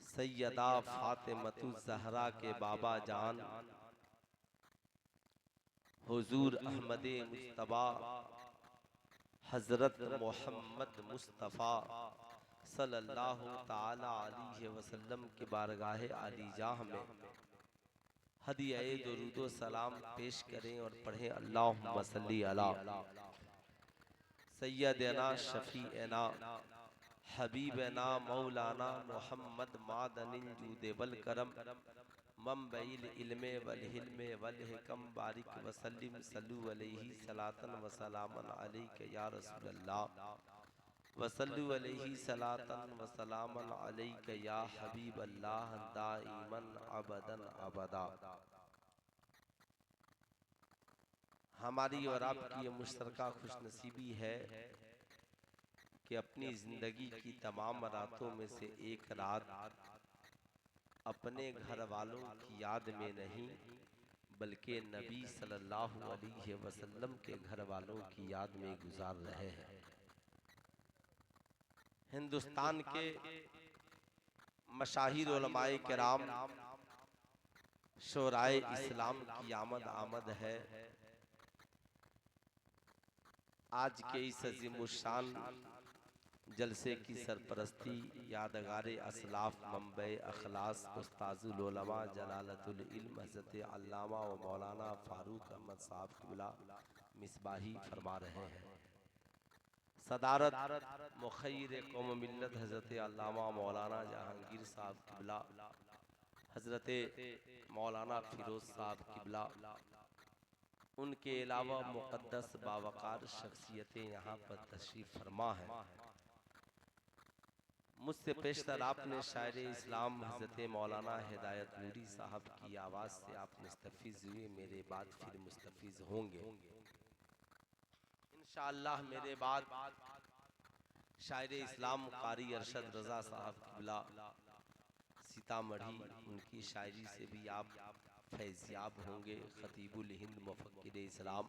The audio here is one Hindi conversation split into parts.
सैयदा फातिमतु ज़हरा के बाबा जान हुजूर अहमद मुस्तफ़ा हज़रत मोहम्मद मुस्तफ़ा सल्लल्लाहु ताला अलैहि वसल्लम के बारगाह आलीजाह में हदिया दुरूद सलाम पेश करें और पढ़ें अल्लाहुम्मा सल्ली अला सैयदना शफीअना हबीबना मौलाना मोहम्मद मादनिल जूद वल करम मंबइल इल्मे वल हिल्मे वल हिकम बारिक वसल्लिम सल्लु अलैहि सलातन व सलामन अलैका या रसूलल्लाह वसल्लु अलैहि सलातन व सलामन अलैका या हबीबल्लाह दाइमन अबदन अबदा। हमारी और आपकी ये मुश्तरका खुशनसीबी है कि अपनी जिंदगी की तमाम रातों में से एक रात अपने घर वालों की याद में नहीं बल्कि नबी सल्लल्लाहु अलैहि वसल्लम के घर वालों की याद में गुजार रहे हैं। हिंदुस्तान के मशाहिर उलमाए किराम शोराए इस्लाम की आमद है। आज के इस अज़ीमुश्शान जलसे की सरपरस्ती यादगारे असलाफ मंबे अखलास उस्ताजुल उलमा जलालतुल इल्म हज़रत अल्लामा व मौलाना फारूक अहमद साहब क़िबला मिसबाही फरमा रहे हैं। सदारत मुखैर कौम मिल्लत हज़रत अल्लामा मौलाना जहांगीर साहब क़िबला हज़रत मौलाना फिरोज साहब क़िबला उनके अलावा मुक़द्दस बावकार शख्सियतें यहाँ पर तशरीफ़ फरमा है। मुझसे पेशतर आपने शायर इस्लाम हज़रत मौलाना हिदायत नूरी साहब की आवाज़ से आप मुस्तफ़िज़ हुए, मेरे बाद फिर मुस्तफ़िज़ होंगे इंशाअल्लाह। मेरे बाद शायर इस्लाम कारी अरशद रज़ा साहब क़िबला सीतामढ़ी उनकी शायरी से भी आप फैज़याब होंगे। ख़तीबुल हिंद मुफ़क्किर इस्लाम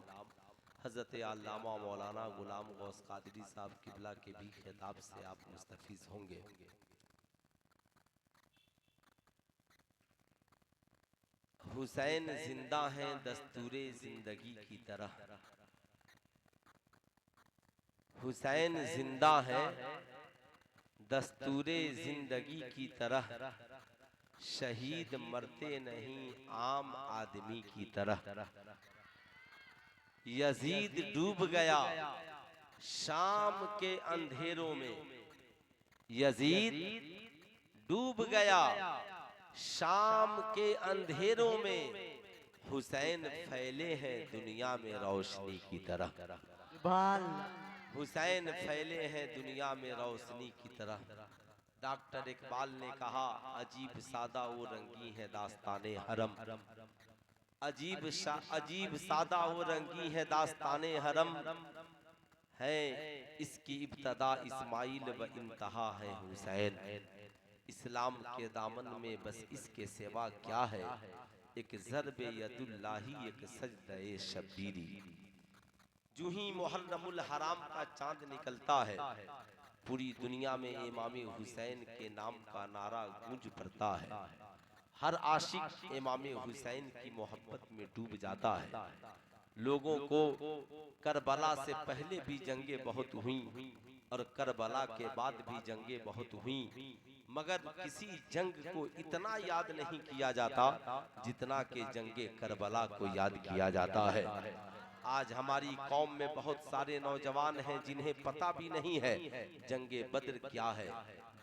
हज़रत अल्लामा मौलाना गुलाम गौस क़ादरी साहब क़िबला के भी खिताब से आप मुस्तफ़िज़ होंगे। हुसैन जिंदा हैं दस्तूरे ज़िंदगी की तरह, हुसैन जिंदा हैं दस्तूरे ज़िंदगी की तरह, शहीद मरते नहीं आम आदमी की तरह। यजीद डूब गया शाम के अंधेरों में, यजीद डूब गया शाम के अंधेरों में, हुसैन फैले हैं दुनिया में रोशनी की तरह। हुसैन फैले हैं दुनिया में रोशनी की तरह। डॉक्टर इकबाल ने कहा अजीब सादा वो रंगी है दास्ताने हरम, अजीब सादा वो रंगी है दास्ताने हरम, है इसकी इब्तदा इस्माइल व इंतहा है हुसैन। इस्लाम के दामन में बस इसके सिवा क्या है, एक ज़र्बे यदुल्लाही एक सजदे शब्बीरी। जूं ही मुहर्रमुल हराम का चांद निकलता है पूरी दुनिया में इमाम हुसैन के नाम का नारा गूंज पड़ता है। हर आशिक इमाम हुसैन की मोहब्बत में डूब जाता है। लोगों को करबला से पहले भी जंगे बहुत हुई और करबला के बाद भी जंगे बहुत हुई, मगर किसी जंग को इतना याद नहीं किया जाता जितना कि जंगे करबला को याद किया जाता है। आज हमारी कौम में बहुत सारे नौजवान हैं जिन्हें पता भी नहीं है जंगे बद्र क्या है,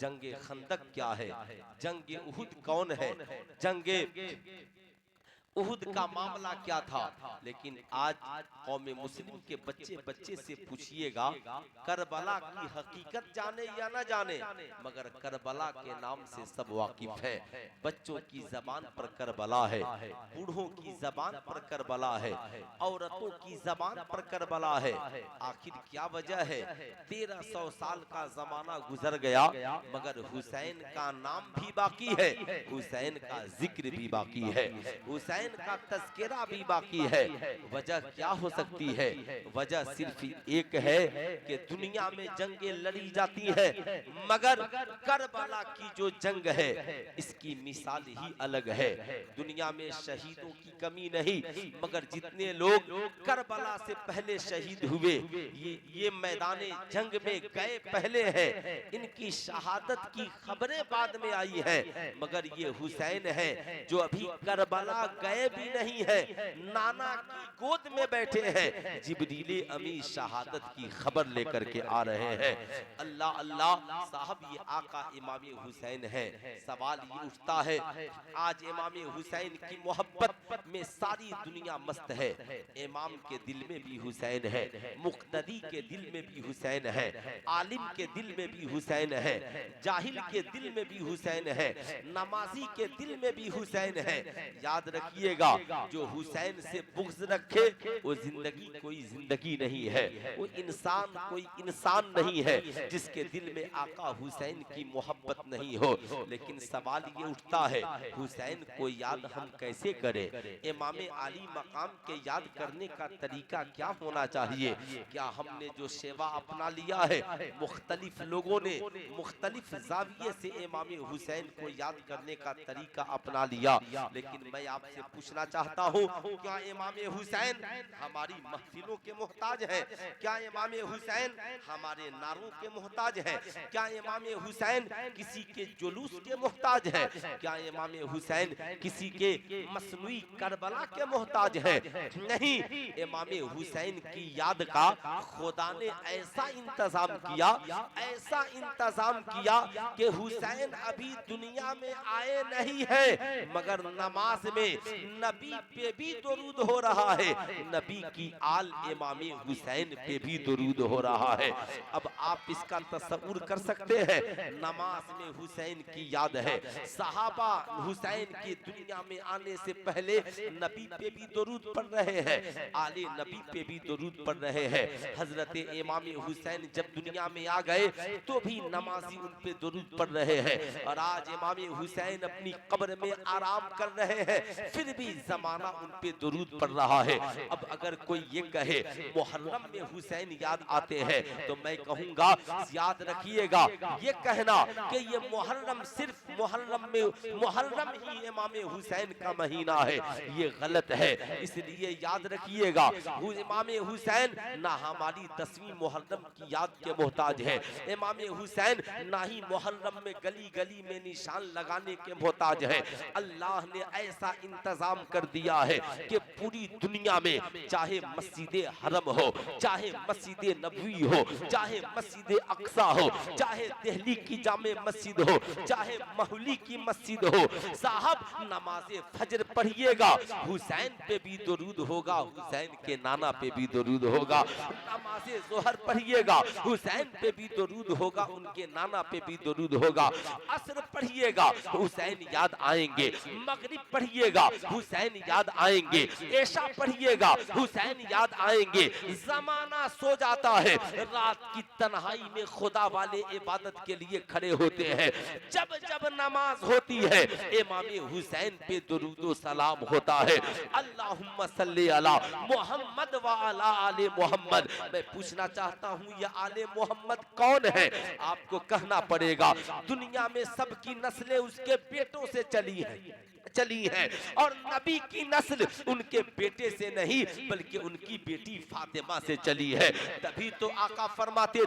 जंगे खंदक क्या है, जंगे उहुद कौन है, जंगे उहुद का मामला क्या था। लेकिन आज कौम मुस्लिम के बच्चे बच्चे से पूछिएगा करबला की हकीकत जाने या न जाने, मगर करबला के नाम से सब वाकिफ है। बच्चों की जबान पर करबला है, बूढ़ों की जबान पर करबला है, औरतों की जबान पर करबला है। आखिर क्या वजह है? 1300 साल का जमाना गुजर गया मगर हुसैन का नाम भी बाकी है, हुसैन का जिक्र भी बाकी है। हुसैन हुसैन का तज़किरा भी बाकी है। वजह क्या हो सकती है? वजह सिर्फ एक है कि दुनिया में जंगें लड़ी जाती है, मगर करबला की जो जंग है इसकी मिसाल ही अलग है। दुनिया में शहीदों की कमी नहीं, मगर जितने लोग करबला से पहले शहीद हुए, ये मैदाने जंग में गए पहले हैं, इनकी शहादत की खबरें बाद में आई है, मगर ये हुसैन है जो अभी करबला गए भी नहीं है, नाना की गोद में बैठे हैं, जिब्रील अमी शहादत की खबर लेकर के आ रहे हैं। अल्लाह अल्लाह साहब, ये आका इमाम हुसैन है। सवाल ये उठता है, आज इमाम हुसैन की मोहब्बत में सारी दुनिया मस्त है। इमाम के दिल में भी हुसैन है, मुक्तदी के दिल में भी हुसैन है, आलिम के दिल में भी हुसैन है, जाहिल के दिल में भी हुसैन है, नमाजी के दिल में भी हुसैन है। याद रखिएगा, जो हुसैन से बुग़्ज़ रखे वो जिंदगी कोई जिंदगी नहीं है, वो इंसान कोई इंसान नहीं है जिसके दिल में आका हुसैन की मोहब्बत नहीं हो। लेकिन सवाल ये उठता है, हुसैन को याद हम कैसे करें? इमाम आली मकाम के याद करने का तरीका क्या होना चाहिए? क्या हमने जो सेवा अपना लिया है, मुख्तलिफ लोगों ने मुख्तलिफ जाविये से इमाम हुसैन को याद करने का तरीका अपना लिया, लेकिन मैं आपसे पूछना चाहता हूँ, क्या इमाम हुसैन हमारी महफिलों के मोहताज है? क्या इमाम हुसैन हमारे नारों के मोहताज है? क्या इमाम हुसैन किसी के जुलूस के मोहताज है? क्या इमाम हुसैन किसी के मसनूई करबला के मोहताज है? नहीं, इमाम हुसैन की याद का खुदा ने ऐसा इंतजाम किया, ऐसा इंतजाम किया कि हुसैन अभी दुनिया में आए नहीं है, मगर नमाज में नबी पे भी दुरूद हो रहा है, नबी की आल इमाम हुसैन पे भी दुरूद हो रहा है। अब आप इसका तसव्वुर कर सकते हैं, नमाज में हुसैन की याद है, सहाबा हुसैन की दुनिया में आने से पहले नबी पे भी दुरूद पढ़ रहे हैं, आले नबी पे भी दुरूद पढ़ रहे हैं। हजरत इमाम हुसैन जब दुनिया में आ गए तो भी नमाजी उन पे दुरूद पढ़ रहे हैं, और आज इमाम हुसैन अपनी कब्र में आराम कर रहे हैं, फिर भी जमाना उन पे दुरूद पढ़ रहा है। अब अगर कोई ये कहे मुहर्रम में हुसैन याद आते हैं, तो मैं कहूँगा याद रखिएगा, ये कहना कि ये मुहर्रम सिर्फ मुहर्रम ही इमाम हुसैन का महीना है, ये गलत है। इसलिए याद रखिएगा, इमाम हुसैन ना हमारी 10वीं मुहर्रम की याद के मोहताज है, इमाम हुसैन ना ही मुहर्रम में गली गली में निशान लगाने के मोहताज है। अल्लाह ने ऐसा इंतजाम कर दिया है कि पूरी दुनिया में चाहे मस्जिद हरम हो, चाहे मस्जिद नबवी हो, चाहे मस्जिद अक्सा हो, चाहे दिल्ली की जामे मस्जिद हो, चाहे महली की मस्जिद हो, साहब नमाज़े फजर पढ़िएगा, हुसैन पे भी दुरूद होगा, हुसैन के नाना पे भी दुरूद होगा। नमाज़े ज़ोहर पढ़िएगा, हुसैन पे भी दुरूद होगा, उनके नाना पे भी दुरूद होगा। असर पढ़िएगा, हुसैन याद आएंगे। मगरिब पढ़िएगा, हुसैन याद आएंगे। ऐशा पढ़िएगा, हुसैन याद आएंगे। जमाना सो जाता है, रात की तन्हाई में खुदा वाले इबादत के लिए खड़े होते हैं, जब जब नमाज होती है इमाम हुसैन पे दुरूद सलाम होता है। अल्लाहुम्मा सल्ली अला मोहम्मद व अला आले मोहम्मद। मैं पूछना चाहता हूँ, ये आले मोहम्मद कौन है? आपको कहना पड़ेगा, दुनिया में सबकी नस्लें उसके बेटों से चली है, और नबी की नस्ल उनके बेटे से नहीं बल्कि उनकी बेटी फातिमा से चली है। तभी तो आका फरमाते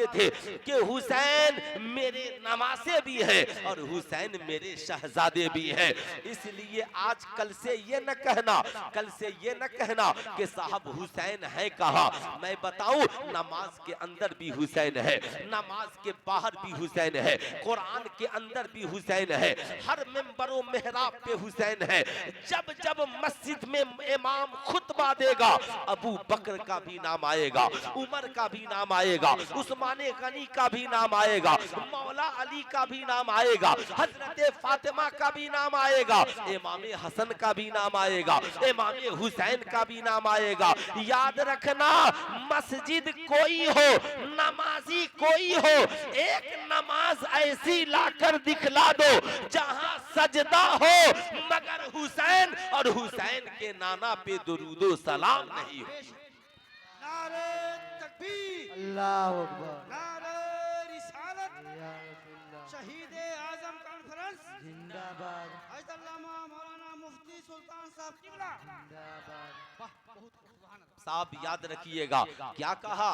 थे कि हुसैन मेरे नवासे भी है और हुसैन मेरे शहजादे भी है। इसलिए आज कल से ये न कहना कि साहब हुसैन है कहाँ। मैं बताऊं, नमाज के अंदर भी हुसैन है, नमाज के बाहर भी हुसैन है, कुरान के अंदर भी हुसैन है, हर मिंबर मेहराब पे हुसैन है। जब जब मस्जिद में इमाम खुतबा देगा, अबू बकर का भी नाम आएगा, उमर का भी नाम आएगा, उस्माने गनी का भी नाम आएगा, मौला अली का भी नाम आएगा, हजरत फातिमा का भी नाम आएगा, इमाम हसन का भी नाम आएगा, इमाम हुसैन का भी नाम आएगा। याद रखना, मस्जिद कोई हो, नमाजी कोई हो, एक नमाज ऐसी लाकर दिखला दो जहां सजदा हो, मगर हुसैन और हुसैन के नाना पे दुरूदो सलाम नहीं हो। नारे तकबीर, अल्लाहु अकबर, नारे रिसालत, या रसूलल्लाह, शहीद आजम कॉन्फ्रेंस जिंदाबाद, अल्लामा मौलाना मुफ्ती सुल्तान साहब किबला जिंदाबाद। वाह, बहुत सुभान अल्लाह। साहब याद रखिएगा क्या कहा,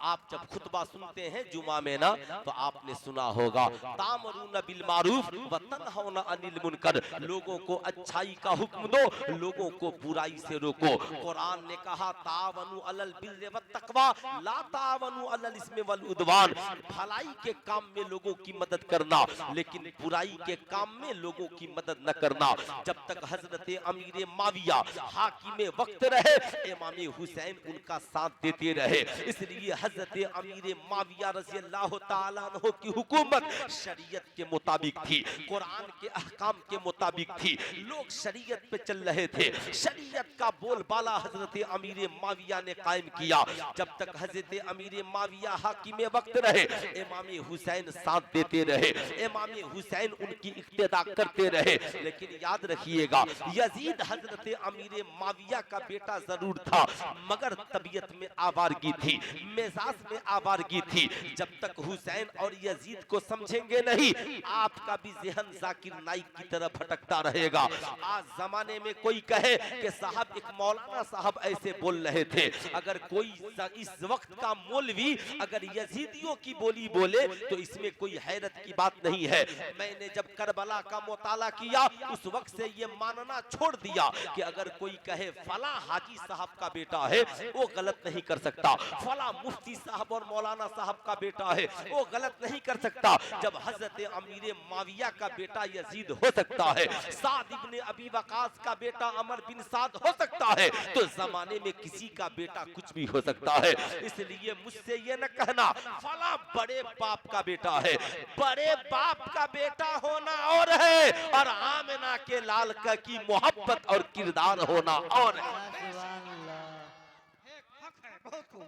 आप जब खुतबा सुनते हैं जुमा में ना, तो आपने सुना होगा तामरून बिल मारूफ व तनहौना अनिल मुनकर, लोगों को अच्छाई का हुक्म दो, लोगों को बुराई से रोको। कुरान ने कहा तावनु अलल बिर्रि व तक़वा ला तावनु अलल इस्मि वल उद्वान, भलाई के काम में लोगों की मदद करना, लेकिन बुराई के काम में लोगों की मदद न करना। जब तक हजरत अमीर माविया हाकिम वक्त रहे, इमाम हुसैन उनका साथ देते रहे, इसलिए हजरत अमीर माविया रज़ी अल्लाह ताला अन्हु की हुकूमत शरीयत के मुताबिक थी, कुरान के अहकाम के मुताबिक थी, लोग शरीयत पे चल रहे थे। शरीयत का बोलबाला हजरत अमीर माविया ने कायम किया। जब तक हजरत अमीर माविया हाकिम वक्त रहे, इमाम हुसैन साथ देते रहे, इमाम हुसैन उनकी इक्तिदा करते रहे। लेकिन याद रखिएगा यजीद हजरत अमीर माविया का बेटा जरूर था, मगर तबीयत में आवारगी थी, मिजाज में आवारगी थी। जब तक हुसैन और यजीद को समझेंगे नहीं, आपका भी ज़हन जाकिर नाइक की तरफ भटकता रहेगा। आज जमाने में कोई कहे कि साहब एक मौलाना साहब ऐसे बोल रहे थे, अगर कोई इस वक्त का मौलवी अगर यजीदियों की बोली बोले तो इसमें कोई हैरत की बात नहीं है। मैंने जब करबला का मुताला किया, उस वक्त से ये मानना छोड़ दिया कि अगर कोई कहे फला हाजी साहब का बेटा है वो गलत नहीं कर सकता, फला मुफ्ती साहब और मौलाना साहब का बेटा है वो गलत नहीं कर सकता। जब हजरत अमीर माविया का बेटा यजीद हो सकता है, साद इब्ने अबी वकास का बेटा अमर बिन साद हो सकता है, तो जमाने में किसी का बेटा कुछ भी हो सकता है। इसलिए मुझसे ये न कहना फला बड़े बाप का बेटा है, बड़े बाप का बेटा होना और है, और आमिना के लाल का की मोहब्बत और किरदार होना और है,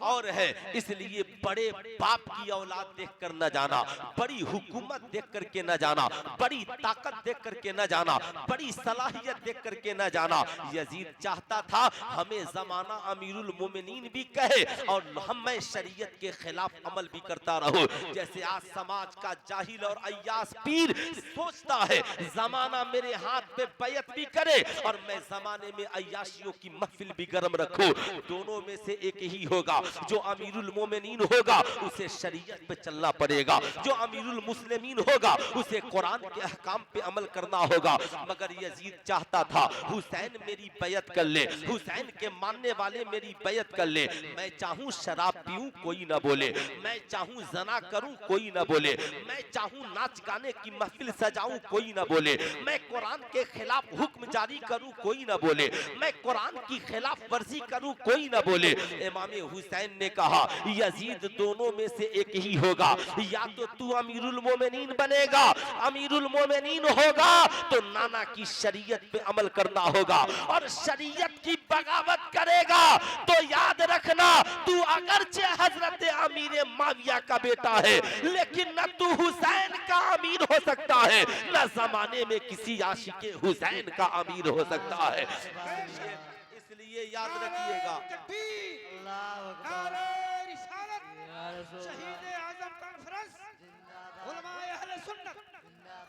और है। इसलिए बड़े बाप की औलाद देखकर न जाना, बड़ी हुकूमत देख करके न जाना, बड़ी ताकत देख करके न जाना, बड़ी सलाहियत देख करके न जाना। यजीद चाहता था हमें जमाना अमीरुल मोमिनीन भी कहे और मैं शरीयत के खिलाफ अमल भी करता रहूं। जैसे आज समाज का जाहिल और अय्यास पीर सोचता है जमाना मेरे हाथ पे बैयत भी करे और मैं जमाने में अय्याशियों की महफिल भी गर्म रखूं। दोनों में से एक ही होगा, जो अमीरुल मोमिनीन होगा उसे शरीयत पे चलना पड़ेगा, जो अमीरुल मुस्लिमीन होगा उसे कुरान के अहकाम पे अमल करना होगा। मगर यजीद चाहता था हुसैन मेरी बैयत कर ले, हुसैन के मानने वाले मेरी बैयत कर ले। मैं चाहूं शराब पीऊं कोई ना बोले, मैं चाहूं जना करूं कोई ना बोले, मैं चाहूं नाच गाने की महफिल सजाऊं कोई ना बोले, मैं कुरान के खिलाफ हुक्म जारी करूं कोई ना बोले, मैं कुरान की खिलाफ वर्जी करूं कोई ना बोले। इमाम हुसैन ने कहा यजीद दोनों में से एक ही होगा, या तो तू अमीरुल मोमिनीन बनेगा, अमीरुल मोमिनीन होगा तो नाना की शरीयत पे अमल करना होगा, और शरीयत की बगावत करेगा तो याद रखना तू अगरचे हजरत अमीर माविया का बेटा है, लेकिन न तू हुसैन का अमीर हो सकता है, न जमाने में किसी आशिके हुसैन का अमीर हो सकता है। इसलिए याद रखिएगा शहीद आजम कॉन्फ्रेंस उलमाए अहले सुन्नत।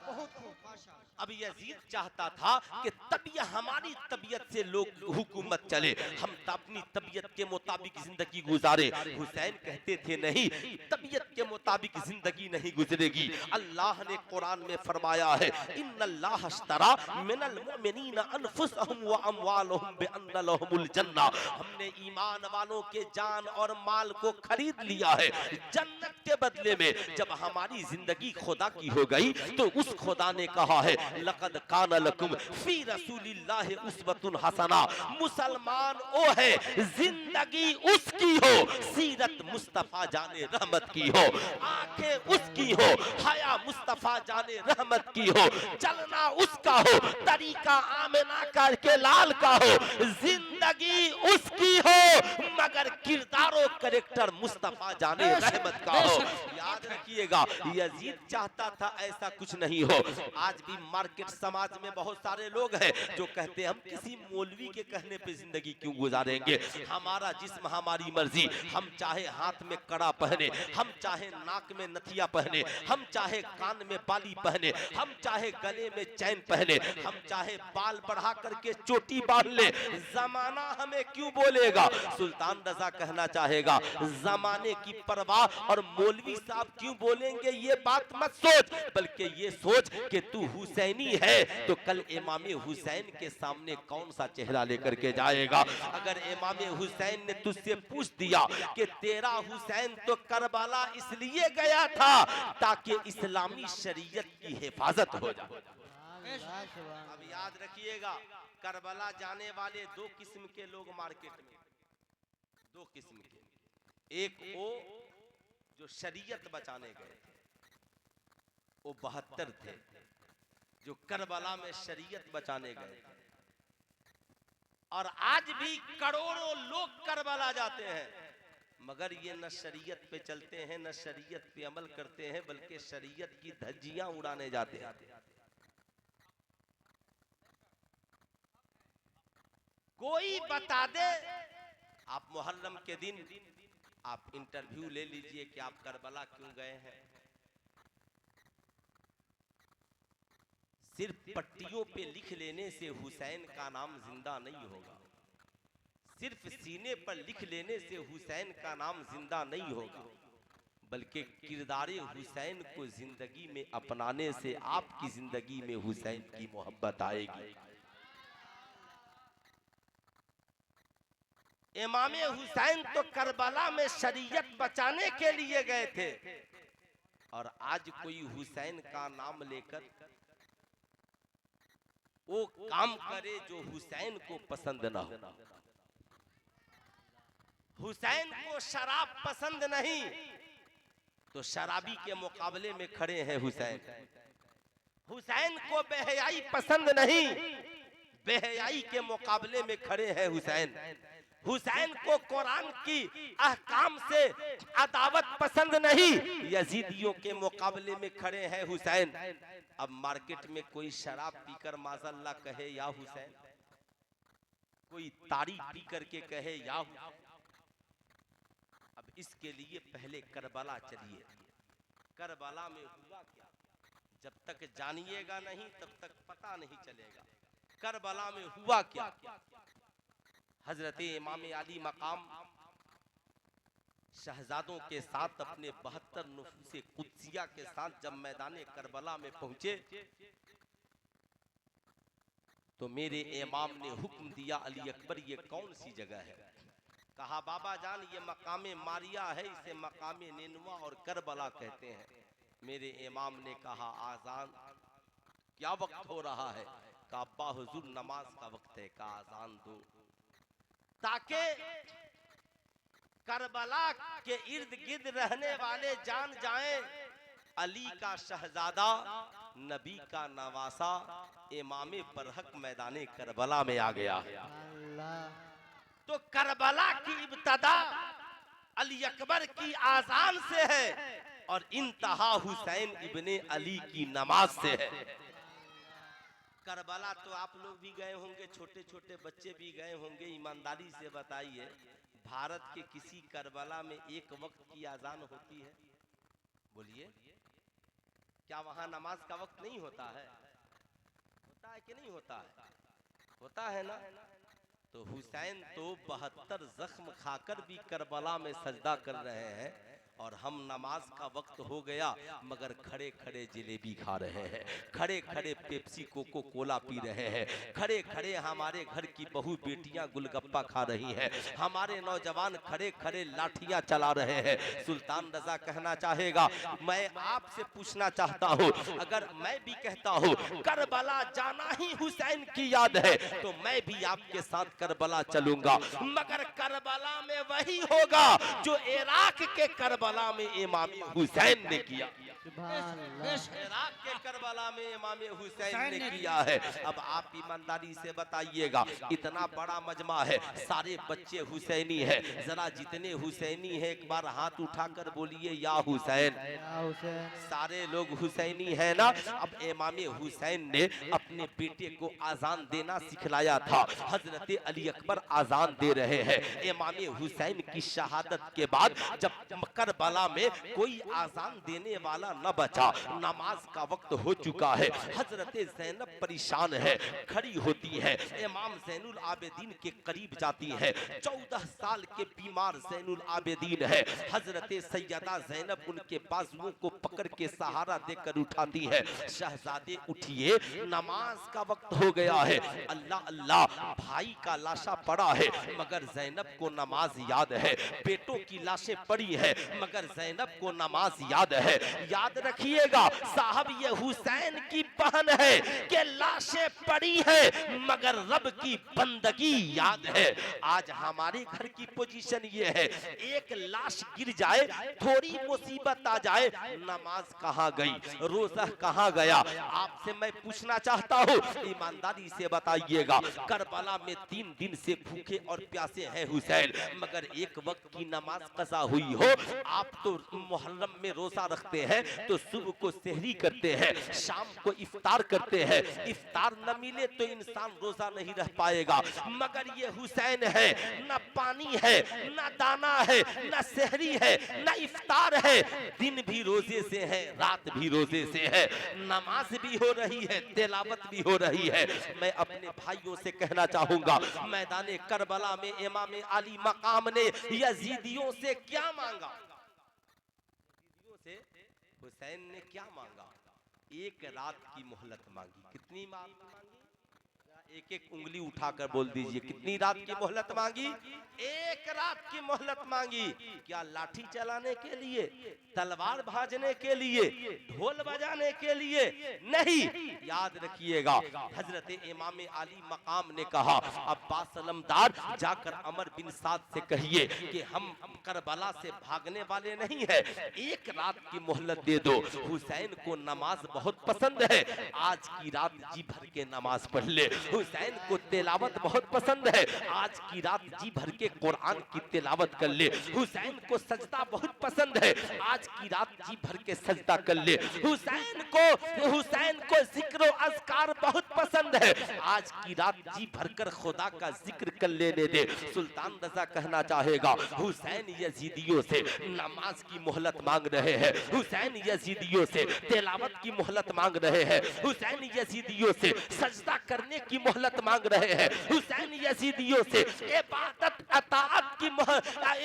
बहुत खूब माशाअल्लाह। अब यजीद चाहता था कि तबीयत हमारी तबीयत से लोग हुकूमत चले, हम अपनी तबीयत के मुताबिक जिंदगी गुजारे। हुसैन कहते थे नहीं, तबीयत के मुताबिक जिंदगी नहीं गुजरेगी। अल्लाह ने कुरान में फरमाया है इन्नल्लाह अश्तरा मिनल मुमिनीना अनफुसहुम व अमवालहुम बिअन्ना लहुमुल जन्नह, हमने ईमान वालों के जान और माल को खरीद लिया है जन्नत के बदले में। जब हमारी जिंदगी खुदा की हो गई तो उस खुदा ने कहा है लक़द काना लकुम फी रसूलिल्लाहि उस्वतुन हसना, मुसलमान ओ है जिंदगी उसकी हो सीरत मुस्तफा जाने रहमत की हो। आंखें उसकी हो, हया मुस्तफा जाने रहमत की हो, चलना उसका हो, तरीका आमिना करके लाल का हो, जिंदगी उसकी हो मगर किरदारो करेक्टर मुस्तफा जाने रहमत का हो। याद रखिएगा, यजीद चाहता था ऐसा कुछ नहीं हो। आज भी मार्केट समाज में बहुत सारे लोग हैं जो कहते हैं हम किसी मौलवी के कहने पे जिंदगी क्यों गुजारेंगे, हमारा जिस्म हमारी मर्जी, हम चाहे हाथ में कड़ा पहने, हम चाहे नाक में नथिया पहने, हम चाहे कान में बाली पहने, हम चाहे गले में चैन पहने, हम चाहे बाल बढ़ा करके चोटी बांध ले, जमाना हमें क्यों बोलेगा। सुल्तान रजा कहना चाहेगा जमाने की परवाह और मौलवी साहब क्यों बोलेंगे ये बात मत सोच, बल्कि ये सोच कि तू हुसैनी है तो कल इमाम हुसैन के सामने कौन सा चेहरा लेकर के जाएगा। अगर इमाम हुसैन ने तुझसे पूछ दिया कि तेरा हुसैन तो करबला इसलिए गया था ताकि इस्लामी शरीयत की हिफाजत हो जाए। अब याद रखिएगा, करबला जाने वाले दो किस्म के लोग मार्केट में, दो किस्म के। एक वो जो शरीयत बचाने गए थे, वो 72 थे जो करबला में शरीयत बचाने गए थे। और आज भी करोड़ों लोग करबला जाते हैं मगर ये न शरीयत पे चलते हैं न शरीयत पे अमल करते हैं, बल्कि शरीयत की धज्जियां उड़ाने जाते हैं। कोई बता दे, आप मुहर्रम के दिन आप इंटरव्यू ले लीजिए कि आप करबला क्यों गए हैं। सिर्फ पट्टियों पे लिख लेने से हुसैन का नाम जिंदा नहीं होगा, सिर्फ सीने पर लिख लेने से हुसैन का नाम जिंदा नहीं होगा, बल्कि किरदारे हुसैन को जिंदगी में अपनाने से आपकी जिंदगी में हुसैन की मोहब्बत आएगी। इमाम हुसैन तो करबला में शरीयत बचाने के लिए गए थे और आज कोई हुसैन का नाम लेकर वो काम करे जो हुसैन को पसंद ना हो। हुसैन को शराब पसंद नहीं तो शराबी के मुकाबले में खड़े हैं हुसैन। हुसैन को बेहयाई पसंद नहीं, बेहयाई के मुकाबले में खड़े हैं हुसैन। हुसैन को कुरान की अहकाम से अदावत पसंद नहीं, यजीदियों के मुकाबले में खड़े हैं हुसैन। अब मार्केट में कोई शराब पीकर माज़अल्लाह कहे या हुसैन, कोई तारी पी करके कहे या हुसैन। अब इसके लिए पहले करबला चलिए, करबला में हुआ क्या, जब तक जानिएगा नहीं तब तक पता नहीं चलेगा। करबला में हुआ क्या। हजरत इमाम अली मकाम शहजादों के साथ अपने 72 नुफूसे कुद्सिया के साथ जब मैदान करबला में पहुंचे तो मेरे इमाम ने हुक्म दिया, अली अकबर ये कौन सी जगह है। कहा बाबा जान ये मकामे मारिया है, इसे मकामे नेनुआ और करबला कहते हैं। मेरे इमाम ने कहा आजान क्या वक्त हो रहा है। कहा अब्बा हुजूर नमाज का वक्त है। कहा आजान दो ताकि करबला के इर्द गिर्द रहने वाले जान जाएं अली का शहजादा, नबी का नवासा, इमाम बरहक मैदाने करबला में आ गया। तो करबला की इब्तदा अली अकबर की आजान से है और इंतहा हुसैन इब्ने अली की नमाज से है। करबला तो आप लोग भी गए होंगे, छोटे छोटे बच्चे भी गए होंगे। ईमानदारी से बताइए, भारत के किसी करबला में एक वक्त की आजान होती है? बोलिए, क्या वहां नमाज का वक्त नहीं होता है? होता है कि नहीं होता है? होता है ना। तो हुसैन तो 72 जख्म खाकर भी करबला में सजदा कर रहे हैं और हम नमाज का वक्त हो गया मगर खड़े खड़े जलेबी खा रहे हैं, खड़े खड़े पेप्सी कोको कोला पी रहे हैं, खड़े खड़े हमारे घर की बहू बेटियां गुलगप्पा खा रही हैं, हमारे नौजवान खड़े खड़े लाठियां चला रहे हैं। सुल्तान रजा कहना चाहेगा, मैं आपसे पूछना चाहता हूं, अगर मैं भी कहता हूं करबला जाना ही हुसैन की याद है तो मैं भी आपके साथ करबला चलूंगा, मगर करबला में वही होगा जो इराक के करबला करबला में इमाम हुसैन ने किया। सुभान अल्लाह। इराक के करबला में इमाम हुसैन ने किया है। अब आप ईमानदारी से बताइएगा, इतना बड़ा मजमा है, सारे बच्चे हुसैनी है, जरा जितने हुसैनी है एक बार हाथ उठाकर बोलिए या हुसैन। या हुसैन। सारे लोग हुसैनी है ना। अब इमाम हुसैन ने अपने बेटे को आजान देना सिखलाया था। हजरत अली अकबर आजान दे रहे हैं। इमाम हुसैन की शहादत के बाद जब करबला में कोई आजान देने वाला न बचा, नमाज का वक्त हो चुका है। हजरत ज़ैनब परेशान है, खड़ी होती है, इमाम ज़ैनुल आबिदीन के करीब जाती है। 14 साल के बीमार ज़ैनुल आबिदीन है। हजरत सैयदा ज़ैनब उनके बाजुओं को पकड़ के सहारा देकर उठाती है। शहजादे उठिए, नमाज का वक्त हो गया है। अल्लाह अल्लाह, भाई का लाशा पड़ा है मगर ज़ैनब को नमाज याद है। बेटों की लाशें पड़ी है मगर ज़ैनब को नमाज याद है। याद रखिएगा साहब, ये हुसैन की बहन है कि लाशें पड़ी है मगर रब की बंदगी याद है। आज हमारे घर की पोजीशन ये है, एक लाश गिर जाए, थोड़ी मुसीबत आ जाए, नमाज कहाँ गई, रोजा कहाँ गया। आपसे मैं पूछना चाहता हूँ, ईमानदारी से बताइएगा, करबला में 3 दिन से भूखे और प्यासे हैं हुसैन, मगर एक वक्त की नमाज कज़ा हुई हो। आप तो मुहर्रम में रोजा रखते हैं तो सुबह को सहरी करते हैं, शाम को इफ्तार करते हैं। इफ्तार न मिले तो इंसान रोजा नहीं रह पाएगा, मगर ये हुसैन है, न पानी है, न दाना है, न सहरी है, न इफ्तार है। दिन भी रोजे से है, रात भी रोजे से है, नमाज भी हो रही है, तिलावत भी हो रही है। मैं अपने भाइयों से कहना चाहूंगा, मैदान करबला में इमाम अली मकाम ने यजीदियों से क्या मांगा? से हुसैन ने क्या मांगा? एक रात की मोहलत मांगी। कितनी मांगी? एक एक उंगली उठाकर बोल दीजिए, कितनी रात की मोहलत मांगी? एक रात की मोहलत मांगी। क्या लाठी चलाने के लिए, तलवार भाजने के लिए, ढोल बजाने के लिए? नहीं। याद रखिएगा, हजरत इमाम अली मकाम ने कहा, अब्बास अलमदार जाकर अमर बिन साद से कहिए कि हम करबला से भागने वाले नहीं है, एक रात की मोहलत दे दो। हुसैन को नमाज बहुत पसंद है, आज की रात जी भर के नमाज पढ़ ले। हुसैन को तिलावत बहुत पसंद है, आज की रात जी भर के कुरान की तिलावत कर ले। हुसैन को सजदा बहुत पसंद है, आज की रात जी भर के सजदा कर ले। हुसैन को जिक्र अज़कार बहुत पसंद है, आज की रात जी भरकर खुदा का जिक्र कर लेने दे। सुल्तान रज़ा कहना चाहेगा, हुसैन यजीदियों से नमाज की मोहलत मांग रहे हैं, हुसैन यजीदियों से तिलावत की मोहलत मांग रहे हैं, हुसैन यजीदियों से सजदा करने की मोहलत मांग रहे हैं, हुसैन यजीदियों से इबादत अताअत की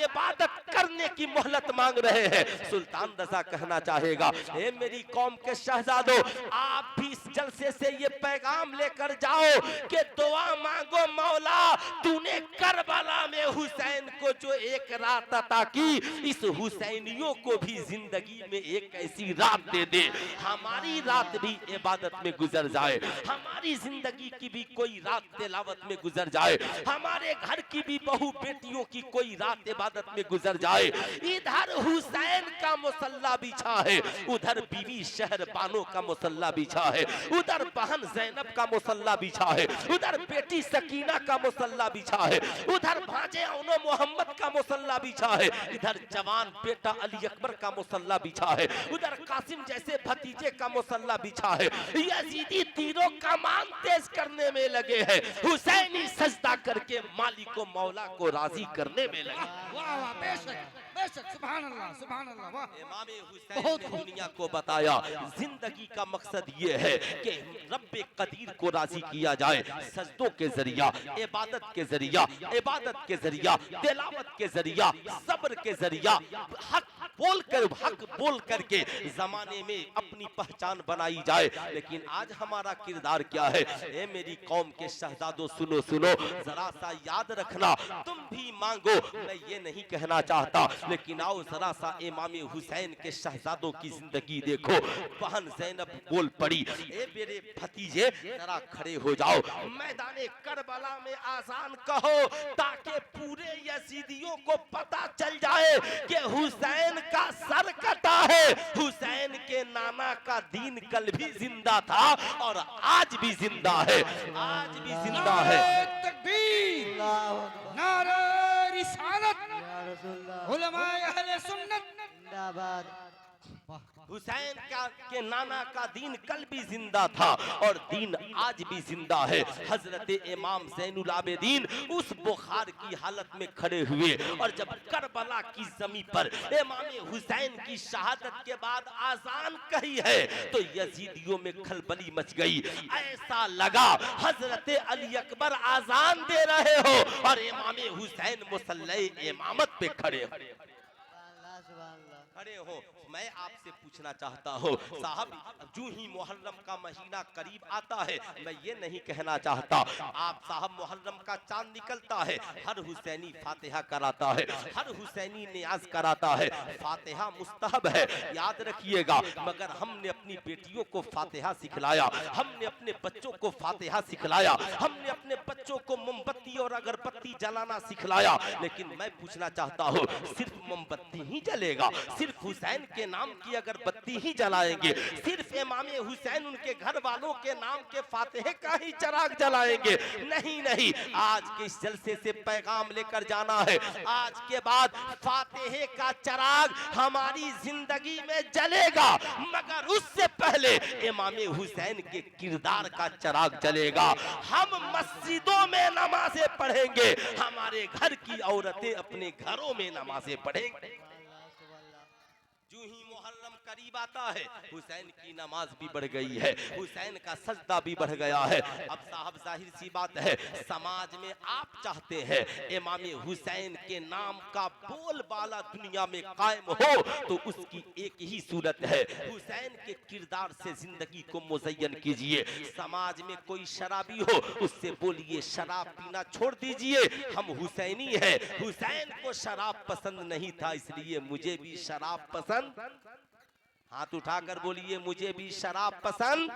इबादत करने की मोहलत मांग रहे हैं। सुल्तान रज़ा कहना चाहेगा, ए मेरी कौम के शहजादों, आप भी इस जलसे से ये पैगाम लेकर जाओ कि दुआ मांगो मौला, तूने करबला में हुसैन को जो एक रात अता की, इस हुसैनियों को भी जिंदगी में एक ऐसी रात दे दे, हमारी रात भी इबादत में गुजर जाए, हमारी जिंदगी की भी कोई रात तिलावत में गुजर जाए, हमारे घर की भी बहू बेटियों की कोई रात इबादत में गुजर जाए। इधर हुसैन का मुसल्ला बिछा है, उधर बीवी शहरबानो का मुसल्ला बिछा है, उधर बहन ज़ैनब का मुसल्ला बिछा है, उधर बेटी सकीना का मुसल्ला बिछा है, उधर भांजे औनो मोहम्मद का मुसल्ला बिछा है, इधर जवान बेटा अली अकबर का मुसल्ला बिछा है, उधर कासिम जैसे भतीजे का मुसल्ला बिछा है। यजीदी तीरों कमान तेज करने में लगे हैं, हुसैनी सजदा करके मालिक को मौला को राजी करने में लगे। वाह वाह, बेशक बेशक, सुभान अल्लाह सुभान अल्लाह। वाह, इमाम हुसैन ने दुनिया को बताया, जिंदगी का मकसद ये है कि रब्बे कदीर को राजी किया जाए, सजदों के जरिया, इबादत के जरिया, इबादत के जरिया, तिलावत के जरिया, सब्र के जरिया, हक बोल करके जमाने में अपनी पहचान बनाई जाए। लेकिन आज हमारा किरदार क्या है? ए मेरी कौम के शहजादों, सुनो सुनो, जरा सा याद रखना, तुम भी मांगो, मैं ये नहीं कहना चाहता, लेकिन आओ जरा सा इमाम हुसैन के शहजादों की जिंदगी देखो। बहन ज़ैनब बोल पड़ी, ए मेरे भतीजे जरा खड़े हो जाओ, मैदाने करबला में आजान कहो ताकि पूरे यजीदियों को पता चल जाए कि हुसैन का सर कटा है। हुसैन के नाना का दीन कल भी जिंदा था और आज भी जिंदा है, आज भी जिंदा है। नारे तकबीर, नारे रिसालत, या रसूलल्लाह उलमाए अहले सुन्नत जिंदाबाद। हुसैन के नाना का दीन कल भी जिंदा था और दीन आज भी जिंदा है। हजरत इमाम ज़ैनुल आबिदीन उस बुखार की हालत में खड़े हुए और जब करबला की जमीन पर इमाम हुसैन की शहादत के बाद आजान कही है तो यजीदियों में खलबली मच गई। ऐसा लगा हजरत अली अकबर आजान दे रहे हो और इमाम हुसैन मुसल्ले इमामत पे खड़े हो। खड़े हो। मैं आपसे पूछना चाहता हूँ साहब, जो ही मुहर्रम का महीना करीब आता है, मैं ये नहीं कहना चाहता आप साहब मुहर्रम का चांद निकलता है, हर हुसैनी फातिहा कराता है, हर हुसैनी नियाज कराता है। फातिहा मुस्तहब है, याद रखिएगा, मगर हमने अपनी बेटियों को फातिहा सिखलाया, हमने अपने बच्चों को फातिहा सिखलाया, हमने अपने बच्चों को मोमबत्ती और अगरबत्ती जलाना सिखलाया। लेकिन मैं पूछना चाहता हूँ, सिर्फ मोमबत्ती ही जलेगा, सिर्फ हुसैन के नाम की अगरबत्ती ही जलाएंगे, सिर्फ इमाम हुसैन उनके घर वालों के नाम के फातिहे का ही चिराग जलाएंगे? नहीं नहीं, आज के इस जलसे से पैगाम लेकर जाना है, आज के बाद फातिहे का चिराग हमारी जिंदगी में जलेगा, मगर उससे पहले इमाम हुसैन के किरदार का चिराग जलेगा। हम मस्जिदों में नमाजें पढ़ेंगे, हमारे घर की औरतें अपने घरों में नमाजें पढ़ेंगे। जो ही मुहर्रम करीब आता है, हुसैन की नमाज भी बढ़ गई है, हुसैन का सजदा भी बढ़ गया है। अब साहब जाहिर सी बात है, समाज में आप चाहते हैं इमाम हुसैन के नाम का बोलबाला दुनिया में कायम हो तो उसकी एक ही सूरत है, हुसैन के किरदार से जिंदगी को मुज़य्यन कीजिए। समाज में कोई शराबी हो उससे बोलिए शराब पीना छोड़ दीजिए, हम हुसैनी हैं, हुसैन को शराब पसंद नहीं था इसलिए मुझे भी शराब पसंद। हाथ उठाकर बोलिए मुझे भी शराब पसंद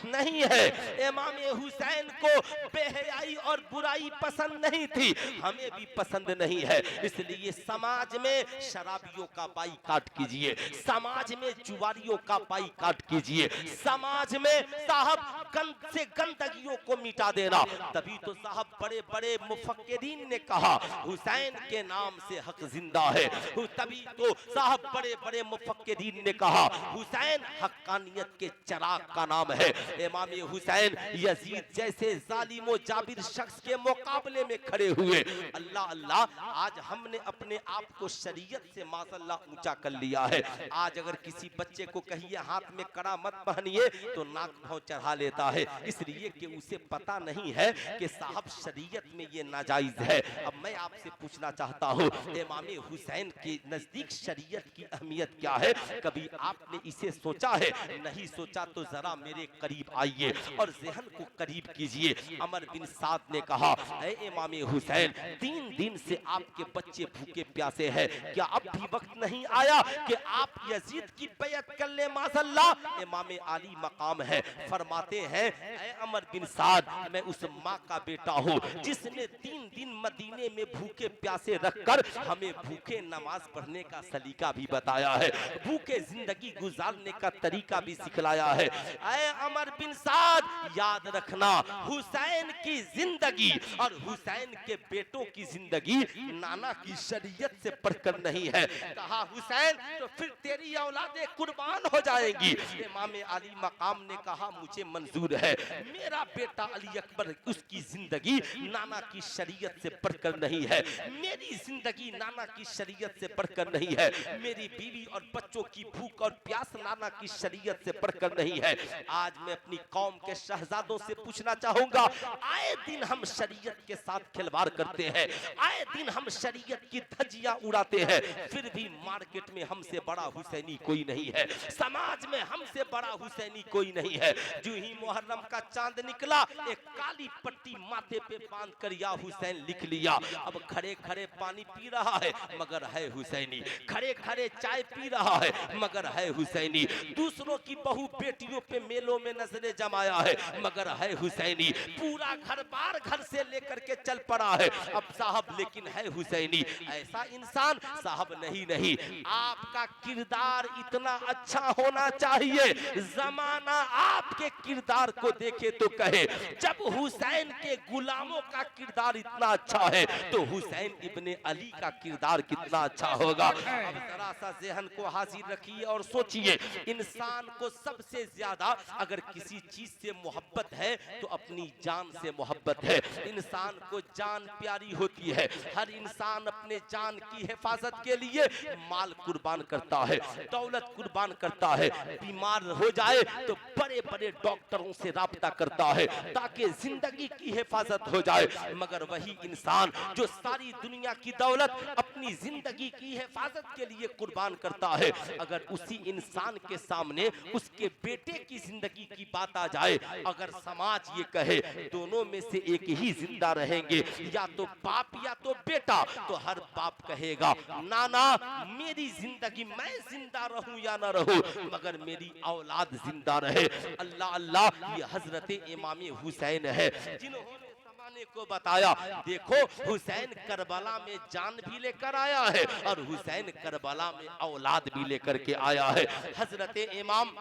नहीं है। इमाम हुसैन को बेहयाई और बुराई पसंद नहीं थी, हमें भी पसंद नहीं है, इसलिए समाज में शराबियों का बाइकाट कीजिए, समाज में जुआरियों का बाइकाट कीजिए, समाज में साहब गंद से गंदगियों को मिटा देना। तभी तो साहब बड़े बड़े मुफक्किरीन ने कहा हुसैन के नाम से हक जिंदा है, तभी तो साहब बड़े बड़े मुफक्किरीन ने कहा हुसैन हक्कानियत के चिराग का नाम है। इमाम हुसैन यजीद जैसे जालिम जाबिर शख्स के मुकाबले में खड़े हुए। अल्लाह अल्लाह, आज हमने अपने आप को शरीयत से माशाअल्लाह ऊंचा कर लिया है। आज अगर किसी बच्चे को कहिए हाथ में कड़ा मत पहनिए तो नाक भाव चढ़ा लेता है, इसलिए कि उसे पता नहीं है कि साहब शरीयत में ये नाजायज है। अब मैं आपसे पूछना चाहता हूँ इमाम हुसैन के नजदीक शरीयत की अहमियत क्या है? कभी आपने इसे सोचा है? नहीं सोचा तो जरा मेरे करीब आइए और ज़हन को करीब कीजिए। अमर बिन साद ने कहा ऐ इमाम हुसैन, 3 दिन से आपके बच्चे भूखे प्यासे हैं, क्या अब भी वक्त नहीं आया कि आप यजीद की बैयत कर ले? माशाअल्लाह इमाम आली मकाम है, फरमाते हैं ऐ अमर बिन साद, मैं उस माँ का बेटा हूँ जिसने 3 दिन मदीने में भूखे प्यासे रखकर हमें भूखे नमाज पढ़ने का सलीका भी बताया है, भूखे जिंदगी गुजारने का तरीका भी सिखलाया है। ऐ अमर बिन साद, याद रखना हुसैन की जिंदगी और हुसैन के बेटों की जिंदगी नाना की शरीयत से बढ़कर नहीं है। कहा हुसैन तो फिर तेरी औलादें कुर्बान हो जाएंगी। इमाम अली मकाम ने कहा मुझे मंजूर है, मेरा बेटा अली अकबर उसकी जिंदगी नाना की शरीयत से बढ़कर नहीं है, मेरी जिंदगी नाना की शरीयत से बढ़कर नहीं है, मेरी बीवी और बच्चों की भूख और प्यास नाना की शरीयत से बढ़कर नहीं है। आज मैं अपनी कौम के शहजादों से पूछना चाहूंगा, आए दिन हम शरीयत के साथ खिलवाड़ करते हैं, आए दिन हम शरीयत की धज्जियां उड़ाते हैं, फिर भी मार्केट में हमसे बड़ा हुसैनी कोई नहीं है, समाज में हमसे बड़ा हुसैनी कोई नहीं है। जो ही मुहर्रम का चांद निकला, एक काली पट्टी माथे पे बांध कर या हुसैन लिख लिया। अब खड़े खड़े पानी पी रहा है मगर है हुसैनी, खड़े खड़े चाय पी रहा है मगर है हुसैनी, दूसरों की बहू बेटियों पे मेलों में नजरें जमाया है, मगर है हुसैनी। पूरा घर बार घर से लेकर के चल पड़ा है, अब साहब लेकिन है हुसैनी। ऐसा इंसान साहब नहीं, आपका किरदार इतना अच्छा होना चाहिए, जमाना आपके किरदार को देखे तो कहे जब हुसैन के गुलामों का किरदार इतना अच्छा है तो हुसैन इब्ने अली का किरदार कितना अच्छा होगा। अब जरा सा ज़हन को हाजिर रखिए और सोचिए, इंसान को सबसे ज्यादा अगर किसी चीज से मोहब्बत है तो अपनी जान से मोहब्बत है। इंसान को जान प्यारी होती है, हर इंसान अपने जान की हिफाजत के लिए माल कुर्बान करता है, दौलत कुर्बान करता है, बीमार हो जाए तो बड़े बड़े डॉक्टरों से राब्ता करता है ताकि जिंदगी की हिफाजत हो जाए। मगर वही इंसान जो सारी दुनिया की दौलत अपनी जिंदगी की हिफाजत के लिए कुर्बान करता है, अगर उसी इंसान के सामने उसके बेटे की जिंदगी की बात आ जाए, अगर समाज ये कहे दोनों में से एक ही जिंदा रहेंगे, या तो बाप या तो बेटा, तो हर बाप कहेगा नाना मेरी जिंदगी मैं जिंदा रहूं या ना रहूं मगर मेरी औलाद जिंदा रहे। अल्लाह अल्लाह, ये हजरत इमाम हुसैन है जिन्होंने जमाने को बताया देखो हुसैन करबला में जान भी लेकर आया है और हुसैन करबला में औलाद भी लेकर के आया है। हजरत इमाम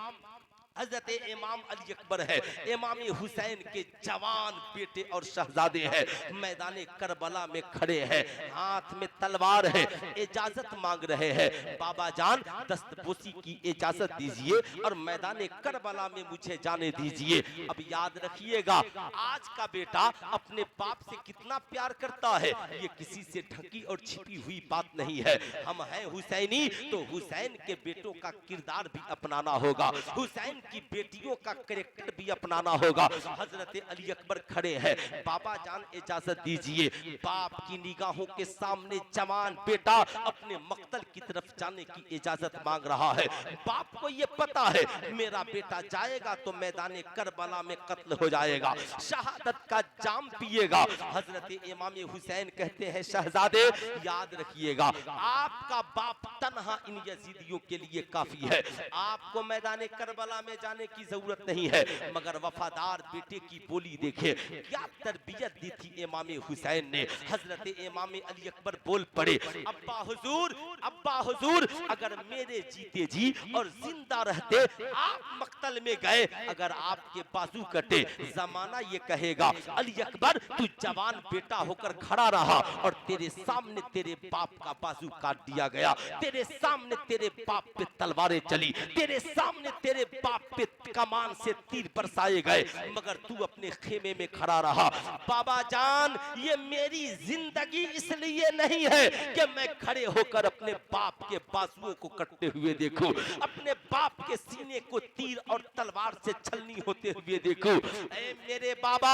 अली अकबर है, इमाम हुसैन के जवान बेटे और शहजादे हैं, मैदान करबला में खड़े हैं, हाथ में तलवार है, इजाजत मांग रहे हैं, बाबा जान दस्तबोसी की इजाजत दीजिए और मैदान करबला में मुझे जाने दीजिए। अब याद रखिएगा, आज का बेटा अपने बाप से कितना प्यार करता है, ये किसी से ढकी और छिपी हुई बात नहीं है। हम हैं हुसैनी तो हुसैन के बेटों का किरदार भी अपनाना होगा, हुसैन की बेटियों का कैरेक्टर भी अपनाना होगा। हजरत अली अकबर खड़े हैं, बाबा जान इजाजत दीजिए। बाप की निगाहों के सामने जवान बेटा अपने मक्तल की तरफ जाने की इजाजत मांग रहा है। बाप को ये पता है मेरा बेटा जाएगा तो मैदान करबला में कत्ल हो जाएगा, शहादत का जाम पिएगा। हजरत इमाम हुसैन कहते हैं शहजादे याद रखिएगा, आपका बाप तन्हा इन यजीदियों के लिए काफी है, आपको मैदान करबला में जाने की जरूरत नहीं है। मगर वफादार बेटे की बोली देखे, क्या तरबियत दी थी इमाम हुसैन ने। हजरत इमाम अली अकबर बोल पड़े, अब्बा हुजूर अगर मेरे जीते जी और जिंदा रहते आप मक्तल में गए, अगर आपके बाजू कटे, जमाना ये कहेगा अली अकबर तू जवान बेटा होकर खड़ा रहा और तेरे सामने तेरे बाप का बाजू काट दिया गया, तेरे सामने तेरे बाप पे तलवारें चली, तेरे सामने तेरे बाप पे कमान से तीर बरसाए गए, मगर तू अपने खेमे में खड़ा रहा। बाबा जान ये मेरी जिंदगी इसलिए नहीं है कि मैं खड़े होकर अपने बाप के बाजुओं को कटते हुए देखूं, अपने बाप के सीने को तीर और तलवार से छलनी होते हुए देखूं। ऐ मेरे बाबा,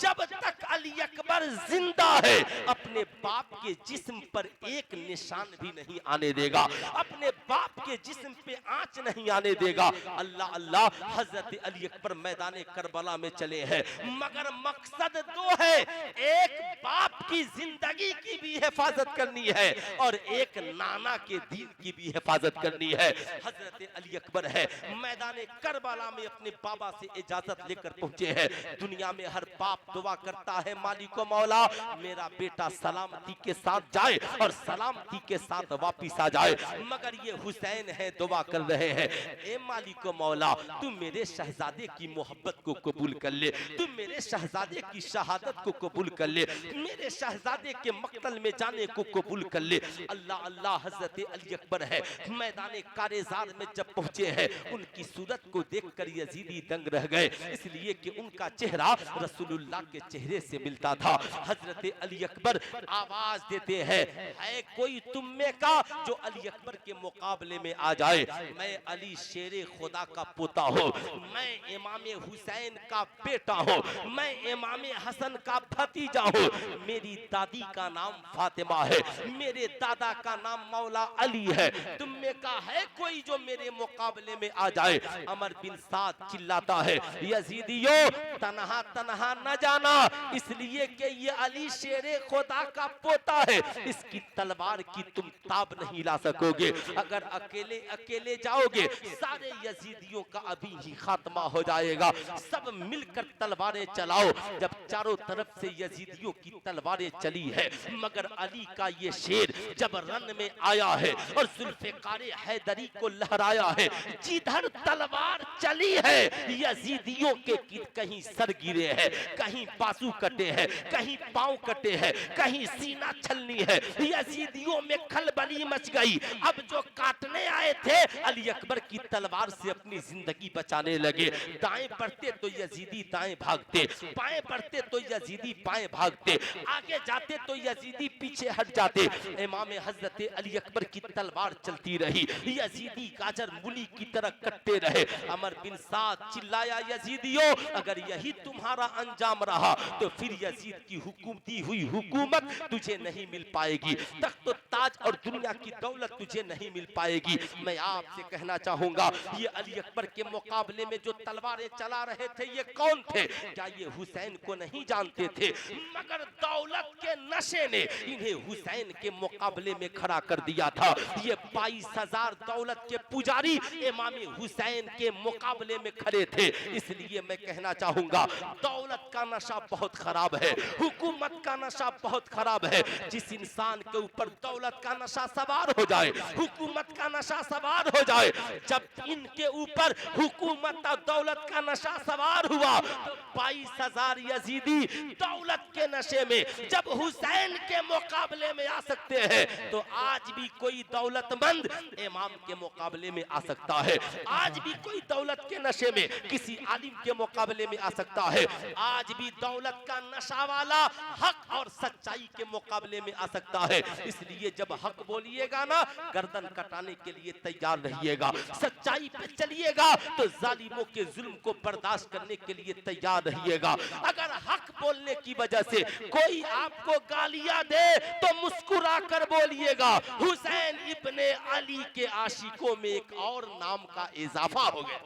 जब तक अली अकबर जिंदा है अपने बाप के जिस्म पर एक निशान भी नहीं आने देगा, अपने बाप के जिस्म पे आंच नहीं आने देगा। अल्लाह अल्लाह, हजरत अली अकबर मैदान करबला में चले हैं, मगर मकसद दो है, एक बाप की जिंदगी की भी हिफाजत करनी है और एक नाना के दीन की भी हिफाजत करनी है। हजरत अली अकबर है मैदान करबला में अपने बाबा से इजाजत लेकर पहुंचे हैं। दुनिया में हर बाप दुआ करता है मालिको मौला मेरा बेटा सलामती के साथ जाए और सलामती के साथ वापिस आ जाए, मगर ये हुसैन है दुआ कर रहे हैं, ए मालिको मौला तू मेरे शहजादे की मोहब्बत को कबूल कर ले, तू मेरे शहजादे की शहादत को कबूल कर ले, मेरे शहजादे के मक्तल में जाने को कबूल कर ले। अल्लाह अल्लाह, हजरत अली अकबर है मैदान कारेजार में जब पहुंचे हैं, उनकी सूरत को देखकर यजीदी दंग रह गए, इसलिए कि उनका चेहरा रसूलुल्लाह के चेहरे से मिलता था। हजरत अली अकबर आवाज देते हैं, है कोई तुम में का जो अली अकबर के मुकाबले में आ जाए? मैं अली शेरे खुदा का पोता हूँ, मैं इमाम हुसैन का बेटा हूँ, मैं इमाम हसन का भतीजा हूँ, मेरी मेरी दादी का नाम फातिमा है, मेरे दादा का नाम मौला अली है, तुम में का है कोई जो मेरे मुकाबले में आ जाए। अमर बिन साद चिल्लाता है, यजीदियों तन्हा तन्हा न जाना, इसलिए कि ये अली शेरे खुदा का पोता है, इसकी तलवार की तुम ताब नहीं ला सकोगे। अगर अकेले अकेले जाओगे सारे यजीदियों का अभी ही खात्मा हो जाएगा। सब मिलकर तलवारें चलाओ। जब चारों तरफ से यजीदियों की तलवारें चली है, मगर अली का ये शेर जब रन में आया है और जुल्फ़िकारे हैदरी को लहराया है, जिधर तलवार चली है यजीदियों के कहीं सर गिरे हैं, कहीं बाजू कटे हैं, कहीं पांव कटे हैं, कहीं सीना छलनी है। यजीदियों में खलबली मच गई। अब जो काटने आए थे अली अकबर की तलवार से अपनी जिंदगी बचाने लगे। दाएं बढ़ते तो यजीदी दाएं भागते, बाएं बढ़ते तो यजीदी बाएं भागते, आगे जाते तो यजीदी पीछे हट जाते। इमाम हजरत अली अकबर की तलवार चलती रही, यजीदी गाजर मूली की तरह कटते रहे। अमर बिन साद चिल्लाया, यजीदियों अगर यही तुम्हारा अंजाम रहा तो फिर यजीद की हुकूमती हुई हुकूमत तुझे नहीं मिल पाएगी, तख्त ताज और दुनिया की दौलत तुझे नहीं मिल पाएगी। मैं आपसे कहना चाहूंगा, ये अली अकबर के मुकाबले में जो तलवारें चला रहे थे ये कौन थे? क्या ये हुसैन को नहीं जानते थे? मगर दौलत के नशे ने इन्हें हुसैन के मुकाबले में खड़ा कर दिया था। ये 22,000 दौलत के पुजारी इमाम हुसैन के मुकाबले में खड़े थे। इसलिए मैं कहना चाहूंगा, दौलत का नशा बहुत खराब है, हुकूमत का नशा बहुत खराब है। जिस इंसान के ऊपर दौलत का नशा सवार हो जाए, हुकूमत का नशा सवार हो जाए, जब इनके ऊपर हुकूमत और दौलत का नशा सवार हुआ तो 22,000 यजीदी दौलत के नशे में जब हुसैन के मुकाबले में आ सकते हैं तो आज भी कोई दौलतमंद इमाम के मुकाबले में आ सकता है। आज भी कोई दौलत के नशे में किसी आलिम के मुकाबले में आ सकता है। आज भी दौलत का नशा वाला हक और सच्चाई के मुकाबले में आ सकता है। इसलिए जब हक बोलिएगा ना, गर्दन कटाने के लिए तैयार रहिएगा। सच्चाई पे चलिएगा तो जालिमों के जुल्म को बर्दाश्त करने के लिए तैयार रहिएगा। अगर हक बोलने की वजह से कोई आपको गालियां दे तो मुस्कुरा कर बोलिएगा, हुसैन इब्ने अली के आशिकों में एक और नाम का इजाफा हो गया।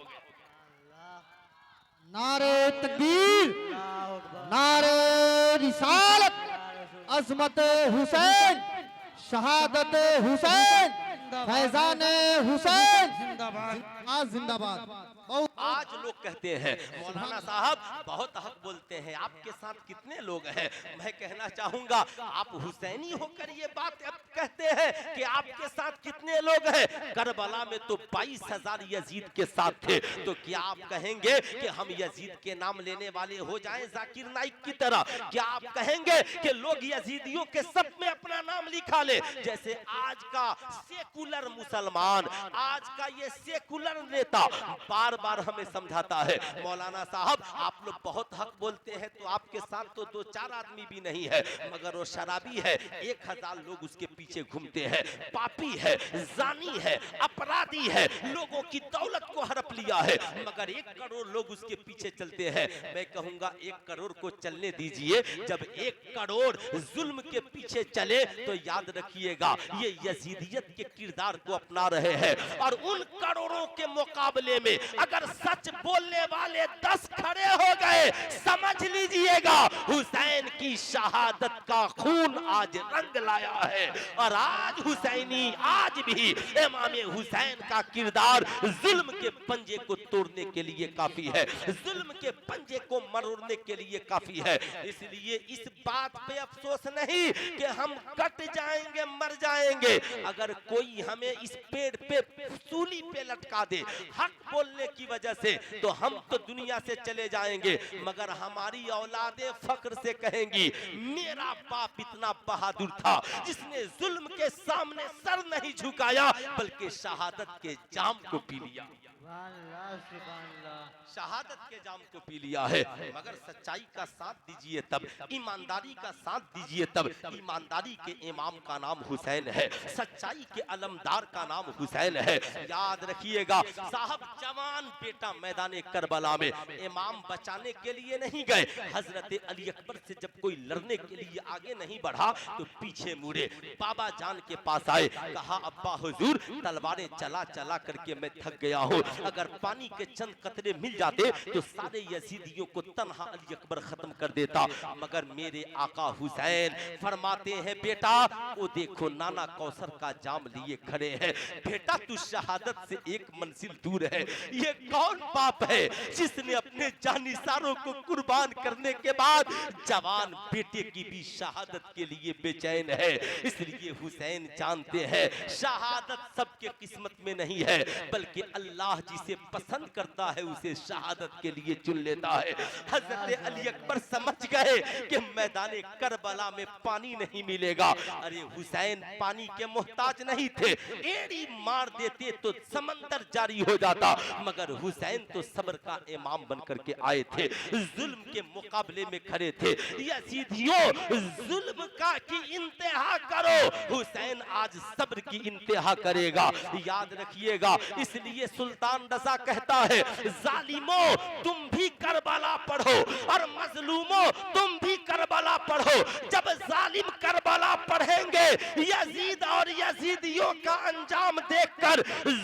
नारे तकबीर, नारे रिसालत, अजमत हुसैन, शहादत हुसैन, फैजान हुसैन जिंदाबाद। आज लोग कहते हैं मौलाना साहब बहुत हक बोलते हैं, आपके साथ कितने लोग हैं? मैं कहना चाहूंगा, आप हुसैनी होकर ये बात अब कहते हैं कि आपके साथ कितने लोग हैं? करबला में तो 22,000 यजीद के साथ थे, तो क्या आप कहेंगे कि हम यजीद के नाम लेने वाले हो जाएं जाकिर नाइक की तरह? क्या आप कहेंगे कि लोग यजीदियों के सब में अपना नाम लिखा ले? जैसे आज का सेकुलर मुसलमान, आज का ये सेकुलर नेता बार बार हमें समझाता है, मौलाना साहब आप लोग बहुत हक बोलते हैं तो आपके साथ तो 2-4 आदमी भी नहीं है, मगर वो शराबी है, 1000 लोग उसके पीछे घूमते हैं, पापी है, जानी है, अपराधी है, लोगों की दौलत को हड़प लिया है, मगर 1 करोड़ लोग उसके पीछे चलते हैं। मैं कहूंगा 1 करोड़ को चलने दीजिए, जब 1 करोड़ जुल्म के पीछे चले तो याद रखिएगा ये यजीदियत के किरदार को अपना रहे हैं। और उन करोड़ों के मुकाबले में अगर सच बोलने वाले 10 खड़े हो गए, समझ लीजिएगा हुसैन की शहादत का खून आज रंग लाया है। और आज हुसैनी आज भी इमाम हुसैन का किरदार जुल्म के पंजे को तोड़ने के लिए काफी है, जुल्म के पंजे को मरोड़ने के लिए काफी है। इसलिए इस बात पे अफसोस नहीं कि हम कट जाएंगे, मर जाएंगे। अगर कोई हमें इस पेड़ पे सूली पे लटका दे हक बोलने की वजह से, तो हम तो दुनिया से चले जाएंगे, मगर हमारी औलादे फख्र से कहेंगी मेरा बाप इतना बहादुर था जिसने जुल्म के सामने सर नहीं झुकाया बल्कि शहादत के जाम को पी लिया। सुभान अल्लाह सुभान अल्लाह। शहादत के जाम को पी लिया है, मगर सच्चाई का साथ दीजिए तब, ईमानदारी का साथ दीजिए तब। ईमानदारी के इमाम का नाम हुसैन है, सच्चाई के अलमदार का नाम हुसैन है। याद रखिएगा साहब, जवान बेटा मैदान करबला में इमाम बचाने के लिए नहीं गए। हजरत अली अकबर से जब कोई लड़ने के लिए आगे नहीं बढ़ा तो पीछे मुड़े, बाबा जान के पास आए, कहा अब्बा हुजूर तलवारें चला चला करके मैं थक गया हूँ, अगर पानी के चंद कतरे मिल जाते तो सारे यजीदियों को तन्हा अली अकबर खत्म कर देता। मगर मेरे आका हुसैन फरमाते हैं बेटा वो देखो नाना कौसर का जाम लिए खड़े हैं, बेटा तू शहादत से एक मंजिल दूर है। ये कौन पाप है जिसने अपने जानिसारों को कुर्बान करने के बाद जवान बेटे की भी शहादत के लिए बेचैन है। इसलिए हुसैन जानते हैं शहादत सबके किस्मत में नहीं है, बल्कि अल्लाह जिसे पसंद करता है उसे शहादत के लिए चुन लेता है। हजरत अली अकबर समझ गए कि मैदान करबला में पानी नहीं मिलेगा। अरे हुसैन पानी के मोहताज नहीं थे, एड़ी मार देते तो समंदर जारी हो जाता, मगर हुसैन तो सब्र का इमाम बनकर के आए थे, जुल्म के मुकाबले में खड़े थे। यजीदियों जुल्म का की इंतहा करो, हुसैन आज सब्र की इंतहा करेगा। याद रखिएगा, इसलिए सुल्तान रज़ा कहता है जालिमों तुम भी करबला पढ़ो और मजलूमों तुम भी करबला पढ़ो। जब जालिम करबला पढ़ेंगे यजीद और यजीदियों का अंजाम देखकर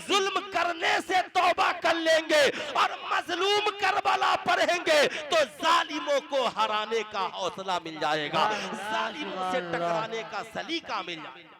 जुल्म करने से तौबा कर लेंगे, और मजलूम करबला पढ़ेंगे तो जालिमों को हराने का हौसला मिल जाएगा, जालिमों से टकराने का सलीका मिल जाएगा,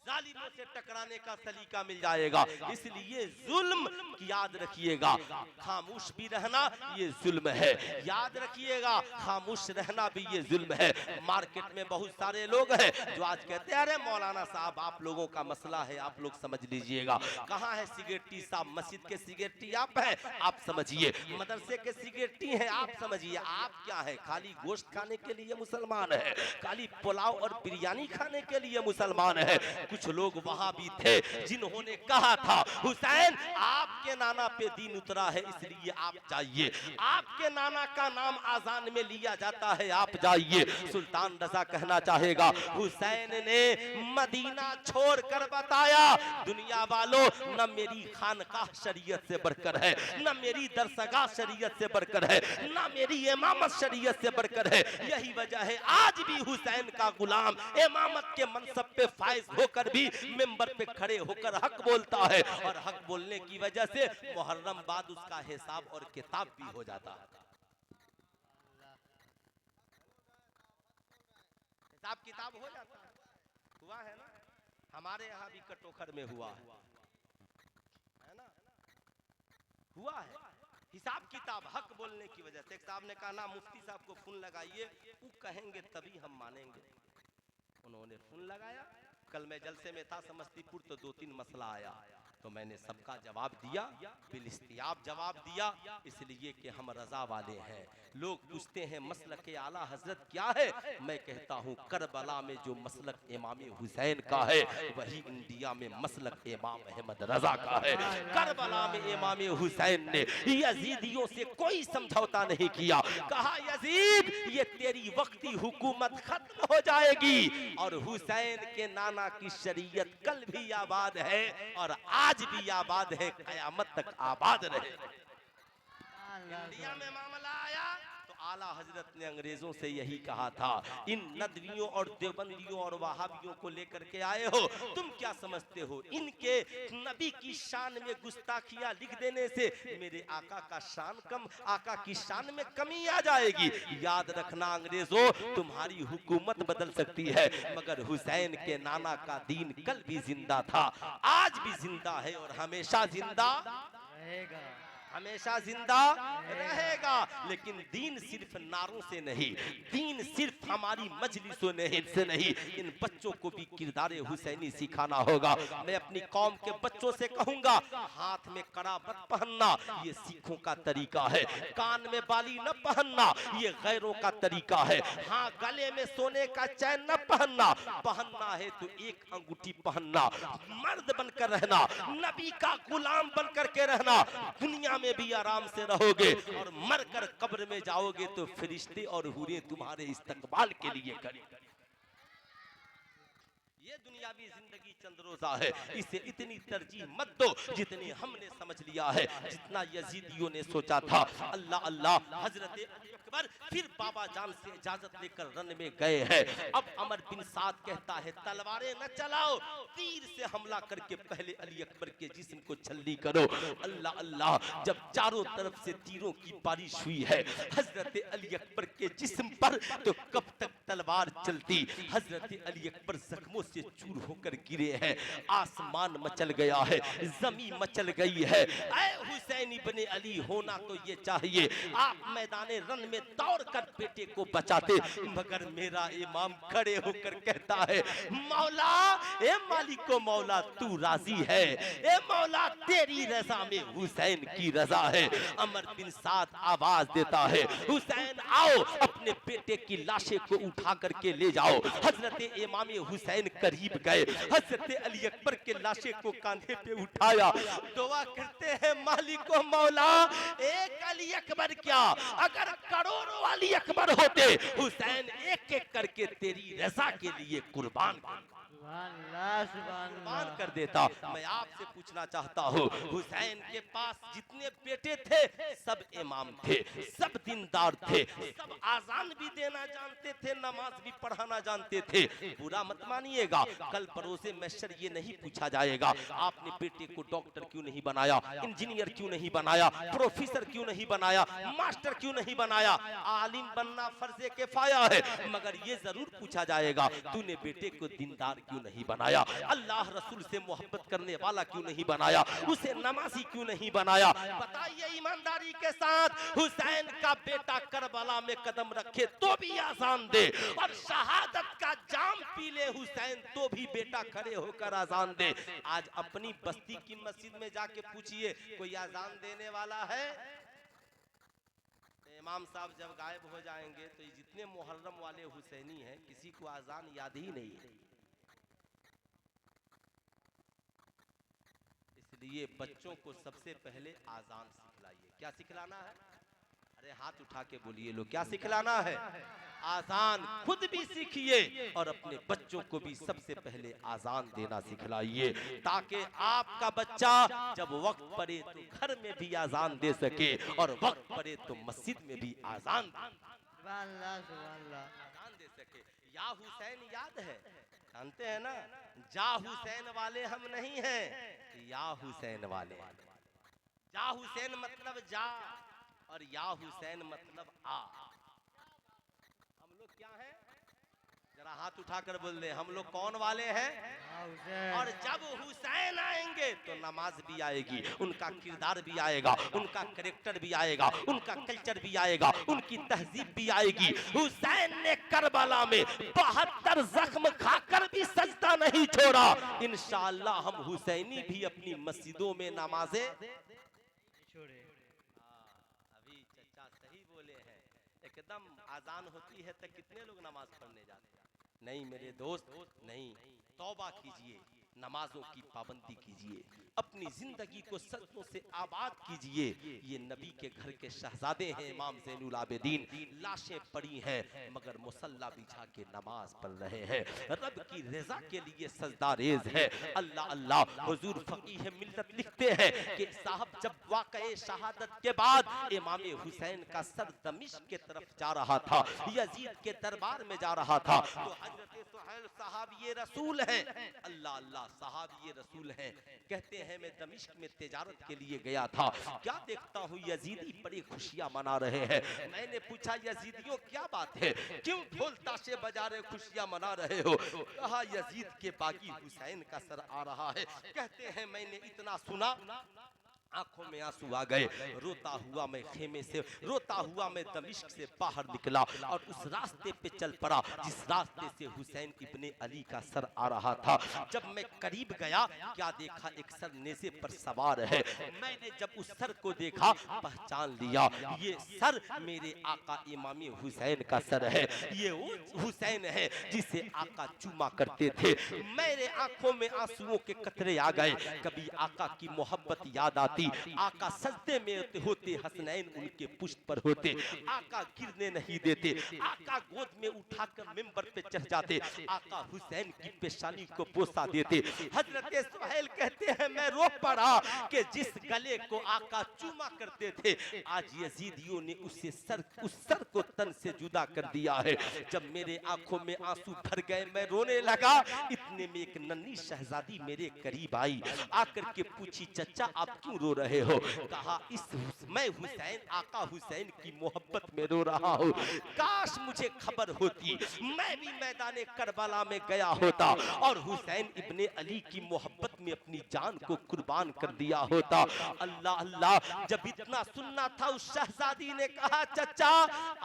जालिमों से टकराने का सलीका मिल जाएगा। इसलिए जुल्म की याद रखिएगा, खामोश भी रहना ये जुल्म है। याद रखिएगा खामोश रहना भी ये जुल्म है। मार्केट में बहुत सारे लोग हैं जो आज कहते हैं अरे मौलाना साहब आप लोगों का मसला है, आप लोग समझ लीजिएगा। कहाँ है सिगरेटी साहब? मस्जिद के सिगरेटी आप हैं, आप समझिए, मदरसे के सिगरेटी हैं, आप समझिए। आप क्या है? खाली गोश्त खाने के लिए मुसलमान है, खाली पुलाव और बिरयानी खाने के लिए मुसलमान है। कुछ लोग वहां भी थे जिन्होंने कहा था हुसैन आपके नाना पे दीन उतरा है इसलिए आप जाइए, आपके नाना का नाम आजान में लिया जाता है, आप जाइए। सुल्तान रज़ा कहना चाहेगा हुसैन ने मदीना छोड़कर बताया दुनिया वालों न मेरी खानकाह शरीयत से बढ़कर है, न मेरी दरसगाह शरीयत से बढ़कर है, न मेरी इमामत शरीयत से बढ़कर है। यही वजह है आज भी हुसैन का गुलाम इमामत के मनसब पे फाइज होकर भी मिंबर पे खड़े होकर हक बोलता है, और हक बोलने की वजह से मुहर्रम बाद उसका हिसाब और किताब भी हो जाता है। हिसाब किताब हो जाता है। हुआ है ना, हमारे यहाँ भी कटोखर में हुआ है ना, हुआ है हिसाब किताब हक बोलने की वजह से। एक साहब ने कहा ना मुफ्ती साहब को फोन लगाइए, वो कहेंगे तभी हम मानेंगे। उन्होंने फोन लगाया, कल मैं जलसे में था समस्तीपुर तो 2-3 मसला आया, तो मैंने सबका जवाब दिया, बिलिस्तियाब जवाब दिया, इसलिए कि हम रजा वाले हैं। लोग पूछते हैं मसलक आला हजरत क्या है, मैं कहता हूँ करबला में जो मसलक इमाम हुसैन का है वही इंडिया में मसलक इमाम अहमद रजा का है। करबला में इमाम हुसैन ने यजीदियों से कोई समझौता नहीं किया, कहा यजीद ये तेरी वक्ती हुकूमत खत्म हो जाएगी और हुसैन के नाना की शरीयत कल भी आबाद है और आज भी आबाद है, कयामत तक आबाद रहे। इंडिया में मामला आया तो आला हजरत ने अंग्रेजों से यही कहा था, इन नदवियों और देवबंदियों और वहाबियों को लेकर के आए हो, तुम क्या समझते हो इनके नबी की शान में गुस्ताखियां लिख देने से मेरे आका का शान कम, आका की शान में कमी आ जाएगी। याद रखना अंग्रेजों तुम्हारी हुकूमत बदल सकती है मगर हुसैन के नाना का दीन कल भी जिंदा था, आज भी जिंदा है और हमेशा जिंदा रहेगा। हमेशा जिंदा रहेगा। लेकिन दीन सिर्फ नारों से नहीं, दीन सिर्फ हमारी मजलिसों से नहीं, इन बच्चों को भी किरदारे हुसैनी सिखाना होगा। मैं अपनी कौम के बच्चों से कहूंगा, हाथ में कड़ा मत पहनना, ये सिखों का तरीका है। कान में बाली न पहनना, ये गैरों का तरीका है। हाँ, गले में सोने का चैन न पहनना, पहनना है तो एक अंगूठी पहनना। मर्द बनकर रहना, नबी का गुलाम बनकर के रहना, दुनिया में भी आराम से रहोगे और मरकर कब्र में जाओगे तो फरिश्ते और हूरें तुम्हारे इस्तकबाल के लिए करेंगे। ये दुनियावी जिंदगी चंद रोजा है, इसे इतनी तरजीह मत दो जितनी हमने समझ लिया है, जितना यजीदियों ने सोचा था। अल्लाह अल्लाह, हजरत अकबर फिर बाबा जान से इजाजत लेकर रन में गए हैं। अब अमर बिन साद कहता है, तलवारें न चलाओ, तीर से हमला करके पहले अली अकबर के जिस्म को छल्ली करो। अल्लाह अल्लाह, जब चारों तरफ से तीरों की बारिश हुई है हजरत अली अकबर के जिस्म पर, तो कब तक तलवार चलती। हजरत अली अकबर जख्मों से चूर होकर गिरे हैं, आसमान मचल गया है, जमीन मचल गई है। ऐ हुसैन इब्ने अली, होना तो ये चाहिए आप मैदाने रन में दौड़कर बेटे को बचाते, मगर मेरा इमाम खड़े होकर कहता है, मौला ए मालिको मौला, तू राजी है, ए मौला तेरी रजा में हुसैन की रजा है। अमर बिन साद आवाज देता है, हुसैन आओ, अपने बेटे की लाशें को उठा करके ले जाओ। हजरत इमाम हुसैन करीब गए, हजरत अली अकबर के लाशे को कांधे पे उठाया, दुआ करते हैं, मालिको मौला, एक अली अकबर क्या, अगर करोड़ों अली अकबर होते, हुसैन एक एक करके तेरी रजा के लिए कुर्बान कर देता। मैं आपसे पूछना चाहता हूँ, हुसैन के पास जितने बेटे थे सब इमाम थे, सब दीनदार थे, सब आजान भी देना जानते थे, नमाज भी पढ़ाना जानते थे। बुरा मत मानिएगा, कल परोसे मैशर ये नहीं पूछा जाएगा, आपने बेटे को डॉक्टर क्यों नहीं बनाया, इंजीनियर क्यों नहीं बनाया, प्रोफेसर क्यों नहीं बनाया, मास्टर क्यों नहीं बनाया। आलिम बनना फर्जे किफाया है, मगर ये जरूर पूछा जाएगा, तूने बेटे को दीनदार क्यों नहीं बनाया, अल्लाह रसूल से मोहब्बत करने वाला क्यों नहीं बनाया, उसे नमाजी क्यों नहीं बनाया। बताइए ईमानदारी के साथ, हुसैन का बेटा करबला में कदम रखे तो भी आजान दे, और शहादत का जाम पी ले हुसैन तो भी बेटा खड़े होकर आजान दे। आज अपनी बस्ती की मस्जिद में जाके पूछिए, कोई आजान देने वाला है? इमाम साहब जब गायब हो जाएंगे तो जितने मुहर्रम वाले हुसैनी हैं, किसी को आजान याद ही नहीं है। इसलिए बच्चों को सबसे पहले आजान सिखलाइए। क्या सिखलाना है? अरे हाथ उठा के बोलिए लोग, क्या सिखलाना है? आजान खुद भी सीखिए और अपने बच्चों को भी सबसे पहले आजान देना सिखलाइए, ताकि आपका बच्चा जब वक्त पड़े तो घर में भी आजान दे सके और वक्त पड़े तो मस्जिद में भी आजान दे सके। या हुसैन याद है, जानते हैं ना, जा हुसैन वाले हम नहीं हैं, या हुसैन वाले। जा हुसैन मतलब जा और या हुसैन मतलब आ। हम लोग क्या हैं? जरा हाथ उठाकर बोल दे, हम लोग कौन वाले हैं? और जब हुसैन आएंगे तो नमाज भी आएगी, उनका किरदार भी आएगा, उनका कैरेक्टर भी आएगा, उनका कल्चर भी आएगा, उनकी तहजीब भी आएगी। हुसैन ने करबला में 72 जख्म खाकर भी सजदा नहीं छोड़ा। इंशाअल्लाह हम हुसैनी भी अपनी मस्जिदों में नमाजें छोड़े। अभी चचा सही बोले हैं, एकदम आजान होती है तो कितने लोग नमाज पढ़ने जाते हैं? नहीं मेरे दोस्त, नहीं। तौबा कीजिए, नमाजों की पाबंदी कीजिए, अपनी जिंदगी को सजदों से आबाद कीजिए। ये नबी के घर के शहजादे हैं इमाम ज़ैनुल आबिदीन, लाशें पड़ी हैं मगर मुसल्ला बिछा के नमाज पढ़ रहे हैं, रब की रजा के लिए सजदा रेज है। अल्लाह अल्लाह। हुजूर फकीह मिल्लत लिखते हैं कि साहब जब वाक़ए शहादत के बाद इमाम हुसैन का सर दमिश्क के तरफ जा रहा था, यजीद के दरबार में जा रहा था, तो हजरत सुहैल साहब ये रसूल हैं, अल्लाह अल्लाह साहब ये रसूल हैं, कहते हैं मैं दमिश्क में तिजारत के लिए गया था, क्या देखता हूँ यजीदी बड़ी खुशियां मना रहे हैं। मैंने पूछा यजीदियों क्या बात है, क्यों ढोल ताशे बजा रहे खुशियां मना रहे हो? कहा यजीद के बागी हुसैन का सर आ रहा है। कहते हैं मैंने इतना सुना, आंखों में आंसू आ गए। रोता हुआ मैं खेमे से, रोता हुआ मैं दमिश्क से बाहर निकला और उस रास्ते पे चल पड़ा जिस रास्ते से हुसैन इब्ने अली का सर आ रहा था। जब मैं करीब गया, क्या देखा, एक सर नेज़े पर सवार है। मैंने जब उस सर को देखा, पहचान लिया, ये सर मेरे आका इमाम हुसैन का सर है। ये वो हुसैन है जिसे आका चूमा करते थे। मेरे आंखों में आंसुओं के कतरे आ गए। कभी आका की मोहब्बत याद आती, आका सजदे में होते, हसनैन उनके पुष्ट पर होते, आका गिरने नहीं देते, आका गोद में उठाकर मिंबर पे चढ़ जाते, आका हुसैन की पेशानी को बोसा देते। हजरत सुहेल कहते हैं मैं रो पड़ा कि जिस गले को आका चूमा करते थे, आज यजीदियों ने उस सर को तन से जुदा कर दिया है। जब मेरे आंखों में आंसू भर गए, मैं रोने लगा। इतने में एक नन्ही शहजादी मेरे करीब आई, आकर के पूछी, चचा आप क्यों रो रहे हो? कहा मैं हुसैन, आका हुसैन की मोहब्बत में रो रहा हूँ। काश मुझे खबर होती, मैं भी मैदाने करबला में गया होता और हुसैन इब्ने अली की मोहब्बत में अपनी जान को कुर्बान कर दिया होता। अल्लाह अल्लाह, जब इतना सुनना था, उस शहजादी ने कहा, चचा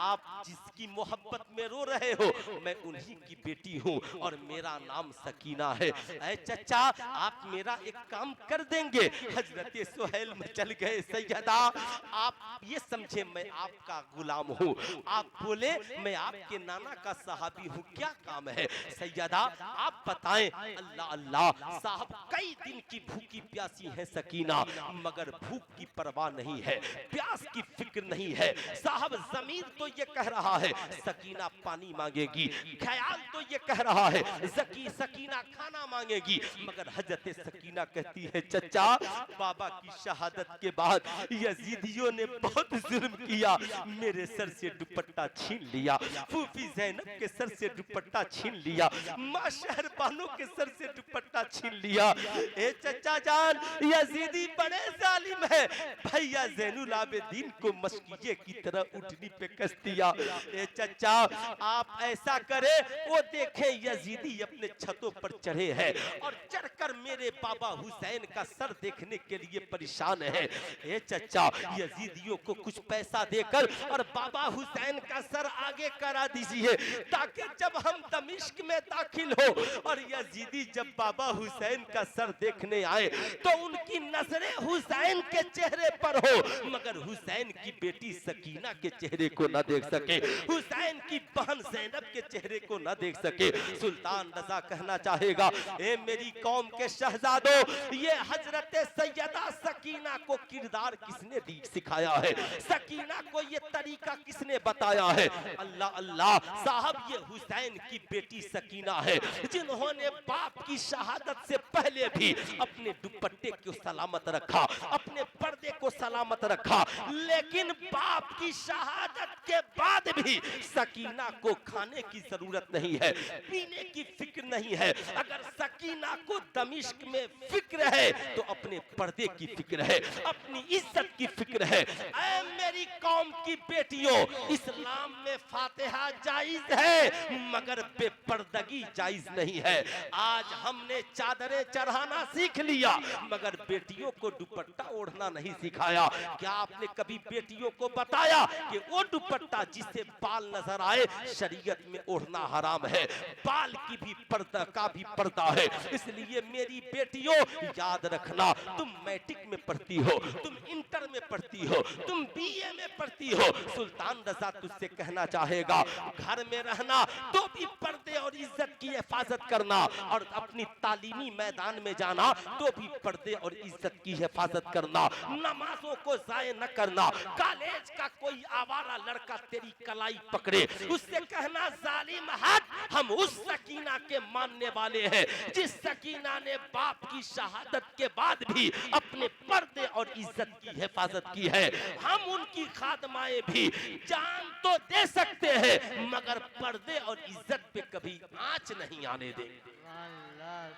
आप जिसकी मोहब्बत में रो रहे हो, मैं उन्हीं की बेटी हूँ और मेरा नाम सकीना है। ऐ चचा आप मेरा एक काम कर देंगे? हजरत सुहेल में चल गए, सैयदा आप ये समझे मैं आपका गुलाम हूँ। आप बोले मैं आपके नाना का सहाबी हूँ, क्या काम है? सैयदा आप बताएं। अल्लाह अल्लाह, साहब कई दिन की भूखी प्यासी है सकीना, मगर भूख की परवाह नहीं है, प्यास की फिक्र नहीं है। साहब जमीन तो ये कह रहा है सकीना पानी मांगेगी, ख्याल तो ये कह रहा है सकीना खाना मांगेगी, मगर हजरत सकीना कहती है, चचा बाबा की शहादत के बाद यजीदियों ने बहुत जुल्म किया, मेरे सर से दुपट्टा छीन लिया, फूफी ज़ैनब के सर से दुपट्टा छीन लिया, माँ शहरबानो के सर से दुपट्टा छीन लिया। ए चचा जान, यजीदी बड़े जालिम है। भैया ज़ैनुल आबिदीन को मस्किये की तरह उठनी पे कस दिया। ए चचा आप ऐसा करे, वो देखे यजीदी अपने छतों पर चढ़े हैं और चढ़कर मेरे बाबा हुसैन का सर देखने के लिए परेशान है। ए चचा यजीदियों को कुछ पैसा देकर और बाबा हुसैन का सर आगे करा दीजिए, ताकि जब हम दमिश्क में दाखिल हो और यजीदी जब बाबा हुसैन का सर देखने आए तो उनकी नजरें हुसैन के चेहरे पर हो, मगर हुसैन की बेटी सकीना के चेहरे को न देख सके, हुसैन की बहन ज़ैनब के चेहरे को न देख सके। सुल्तान रजा कहना चाहेगा, ए मेरी कौम के शहजादों, ये हजरत सैयदा सकीना को किरदार किसने सिखाया है? सकीना को ये तरीका किसने बताया है? अल्लाह अल्लाह, साहब ये हुसैन की बेटी सकीना है, जिन्होंने बाप की शहादत से पहले भी अपने दुपट्टे को सलामत रखा, अपने पर्दे को सलामत रखा, लेकिन बाप की शहादत के बाद भी सकीना को खाने की जरूरत नहीं है, पीने की फिक्र नहीं है। अगर सकीना को दमिश्क में फिक्र है तो अपने पर्दे की फिक्र है, अपनी इज्जत की फिक्र है। ऐ मेरी कौम की बेटियों, इस्लाम में फातिहा जायज है मगर बेपर्दगी जायज नहीं है। आज हमने चादरें चढ़ाना सीख लिया मगर बेटियों को दुपट्टा ओढ़ना नहीं सिखाया। क्या आपने कभी बेटियों को बताया कि वो दुपट्टा जिससे बाल नजर आए शरीयत में ओढ़ना हराम है? बाल की भी पर्दा का भी पर्दा है। इसलिए मेरी बेटियों याद रखना, तुम मैट्रिक में पढ़ती हो, तुम इंटर में पढ़ती हो, तुम बीए में पढ़ती हो, सुल्तान रजा तुझसे कहना चाहेगा घर में रहना तो भी पर्दे और इज्जत की हिफाजत करना, और अपनी तालीमी मैदान में जाना तो भी पर्दे और इज्जत की हिफाजत करना, नमाजों को जाये न करना। कॉलेज का कोई आवारा लड़का तेरी कलाई पकड़े, उससे कहना जालिम हट, हम उस सकीना के मानने वाले हैं जिस सकीना ने बाप की शहादत के बाद भी अपने पर्दे और इज्जत की हिफाजत की है। हम उनकी खादमाएं भी जान तो दे सकते हैं मगर पर्दे और इज्जत पे कभी आंच नहीं आने देंगे। अल्लाह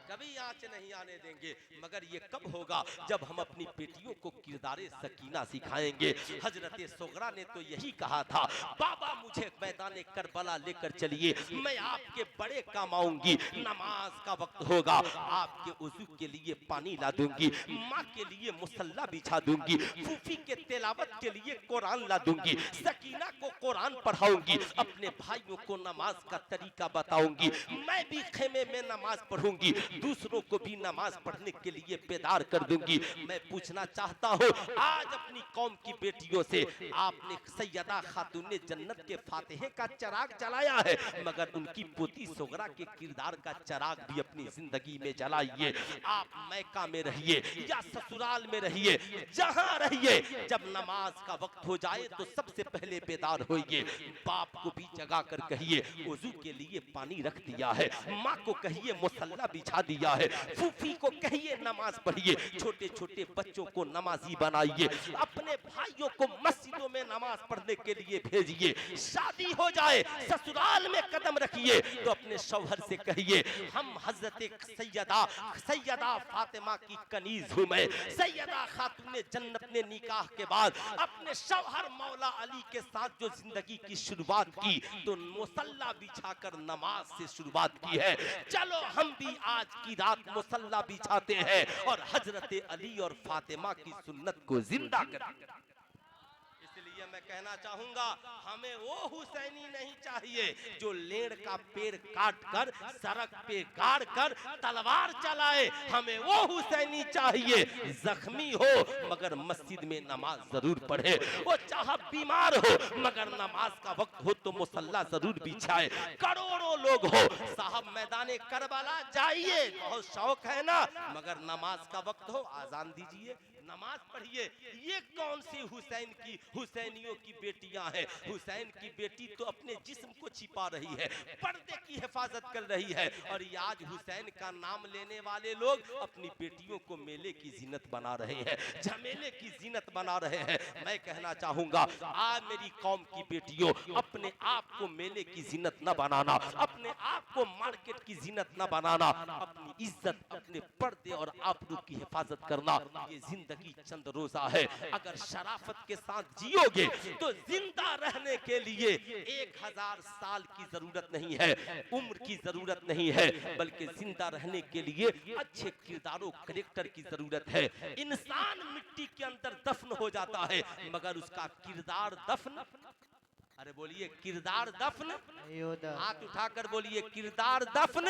कभी आंच नहीं आने देंगे। मगर ये कब होगा? जब हम अपनी बेटियों को किरदारे सकीना सिखाएंगे। हजरत सोगरा ने तो यही कहा था, बाबा मुझे मैदान करबला लेकर चलिए, मैं आपके बड़े काम आऊंगी। नमाज का वक्त होगा, आपके वजू के लिए पानी ला दूंगी, माँ के लिए मुसल्ला बिछा दूंगी, फूफी के तिलावत के लिए कुरान ला दूंगी, सकीना को कुरान पढ़ाऊंगी, अपने भाइयों को नमाज का तरीका बताऊंगी, मैं भी खेमे में नमाज पढ़ूंगी, दूसरों को भी नमाज पढ़ने के लिए बेदार कर दूंगी। मैं पूछना चाहता हूँ, आज अपनी कौम की बेटियों से आपने सैयदा खातून जन्नत के फातिहे का चिराग जलाया है, मगर उनकी पोती सोगरा के किरदार का चिराग भी अपनी जिंदगी में जलाइए। आप मैका में रहिए या ससुराल में रहिए, जहां रहिए, जब नमाज का वक्त हो जाए तो सबसे पहले बेदार होइए। बाप को भी जगा कर कहिए वजू के लिए पानी रख दिया है, माँ को कहिए मुसल्ला बिछा दिया है, फूफी को कहिए नमाज पढ़िए, छोटे छोटे बच्चों को नमाजी बनाइए, अपने भाइयों को मस्जिदों में नमाज पढ़ने के लिए भेजिए। शादी हो जाए, ससुराल में कदम रखिए तो अपने शौहर से कहिए, हम हजरत सैयदा फातिमा की कनीज हूँ मैं, सैयदा खातून जन्नत ने निकाह के बाद अपने शौहर मौला अली के साथ जो जिंदगी की शुरुआत की तो मुसल्ला बिछाकर नमाज से शुरुआत की है। चलो हम भी आज की रात मुसल्ला बिछाते हैं और हजरत अली और फातिमा की सुन्नत को जिंदा करें। इसलिए मैं कहना चाहूंगा, हमें वो हुसैनी नहीं चाहिए जो लेड़ का पेड़ काट कर सड़क पे गाड़ कर तलवार चलाए। हमें वो हुसैनी चाहिए जख्मी हो मगर मस्जिद में नमाज जरूर पढ़े, वो चाहे बीमार हो मगर नमाज का वक्त हो तो मुसल्ला जरूर बिछाए। करोड़ों लोग हो साहब, मैदान करबला जाइए, बहुत शौक है ना, मगर नमाज का वक्त हो आजान दीजिए, नमाज पढ़िए। ये कौन सी हुसैनियों की बेटियां हैं? हुसैन की बेटी तो अपने जिस्म को छिपा रही है, पर्दे की हिफाजत कर रही है, और ये आज हुसैन का नाम लेने वाले लोग अपनी बेटियों को मेले की जीनत बना रहे हैं, झमेले की जीनत बना रहे हैं। मैं कहना चाहूंगा, आज मेरी कौम की बेटियों, अपने आप को मेले की जीनत न बनाना, अपने आप को मार्केट की जीनत न बनाना, अपनी इज्जत, अपने पर्दे और आबरू की हिफाजत करना। ये जिंदगी चंद रोजा है, अगर शराफत के साथ जियोगे तो जिंदा रहने के लिए 1000 साल की जरूरत नहीं है, उम्र की जरूरत नहीं है, बल्कि जिंदा रहने के लिए अच्छे किरदारों करेक्टर की जरूरत है। इंसान मिट्टी के अंदर दफन हो जाता है मगर उसका किरदार दफन, अरे बोलिए किरदार दफन, हाथ उठाकर बोलिए किरदार दफन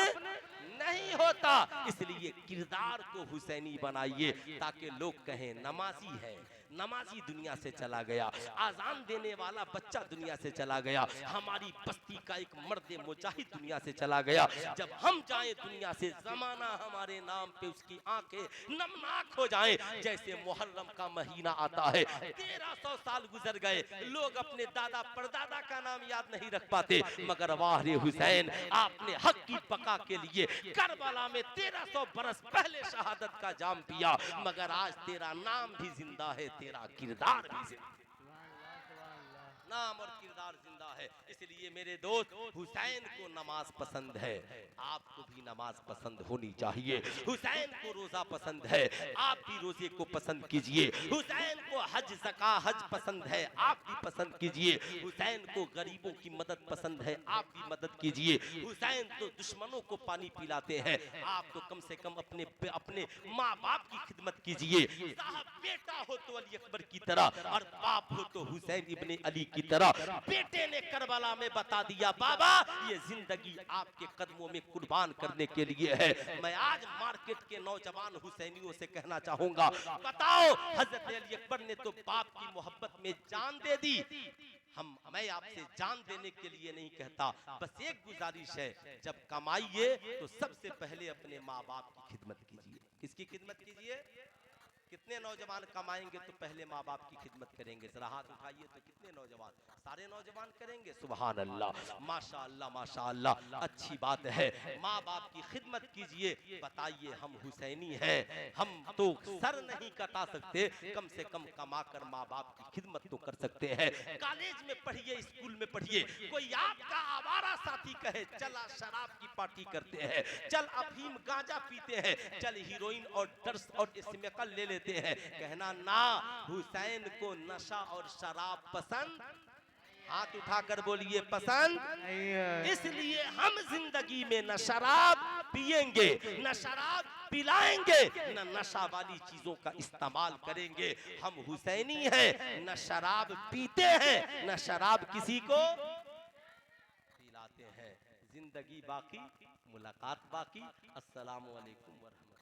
नहीं होता। इसलिए किरदार को हुसैनी बनाइए ताकि लोग कहें नमाजी है, नमाजी दुनिया से चला गया, आजान देने वाला बच्चा दुनिया से चला गया, हमारी बस्ती का एक मर्द मुजाहिद दुनिया से चला गया। जब हम जाएं दुनिया से, जमाना हमारे नाम पे उसकी आंखें नमनाक हो जाएं। जैसे मुहर्रम का महीना आता है, 1300 साल गुजर गए, लोग अपने दादा परदादा का नाम याद नहीं रख पाते, मगर वाह रे हुसैन, आपने हक की बका के लिए करबला में 1300 बरस पहले शहादत का जाम पिया, मगर आज तेरा नाम भी जिंदा है, तेरा किरदार भी जिंदा, नाम और किरदार जिंदा है। इसलिए मेरे दोस्त, हुसैन को नमाज पसंद है, आपको भी नमाज पसंद होनी चाहिए। हुसैन को रोजा पसंद है, आप भी रोजे को पसंद कीजिए। हुसैन को हज हज पसंद है, आप भी पसंद कीजिए। हुसैन को गरीबों की मदद पसंद है, आप भी मदद कीजिए। हुसैन तो दुश्मनों को पानी पिलाते हैं, आप तो कम से कम अपने माँ बाप की खिदमत कीजिए। साहब, बेटा हो तो अली अकबर की तरह और बाप हो तो हुसैन इब्ने अली की तरह। बेटे ने करबला में बता दिया, बाबा ये जिंदगी आपके कदमों में कुर्बान करने के लिए है। मैं आज मार्केट के नौजवान हुसैनियों से कहना चाहूंगा, बताओ हजरत अली अकबर ने तो बाप की मोहब्बत में जान दे दी, मैं आपसे जान देने के लिए नहीं कहता, बस एक गुजारिश है, जब कमाइए तो सबसे पहले अपने माँ बाप की खिदमत कीजिए। किसकी खिदमत कीजिए? कितने नौजवान कमाएंगे तो पहले माँ बाप की खिदमत करेंगे? जरा हाथ उठाइए तो कितने नौजवान? सारे नौजवान करेंगे? सुभान अल्लाह, माशा अल्लाह, माशा अल्लाह, अच्छी बात है। माँ बाप की खिदमत कीजिए। बताइए, हम हुसैनी हैं, हम तो सर नहीं कटा सकते, कम से कम कमा कर माँ बाप की खिदमत तो कर सकते हैं। कॉलेज में पढ़िए, स्कूल में पढ़िए, कोई आपका आवारा साथी कहे चला शराब की पार्टी करते हैं, चल अफीम गांजा पीते हैं, चल हीरोइन और ड्रग्स और स्मोकल ले लेते हैं, कहना ना, हुसैन को नशा और शराब पसंद। हाथ उठाकर बोलिए, पसंद नहीं है। इसलिए हम जिंदगी में न शराब पिएंगे, न शराब पिलाएंगे, न नशा वाली चीजों का इस्तेमाल करेंगे। हम हुसैनी हैं, न शराब पीते हैं, न शराब किसी को पिलाते हैं। जिंदगी बाकी, मुलाकात बाकी। अस्सलामु अलैकुम व रहमतुल्लाह।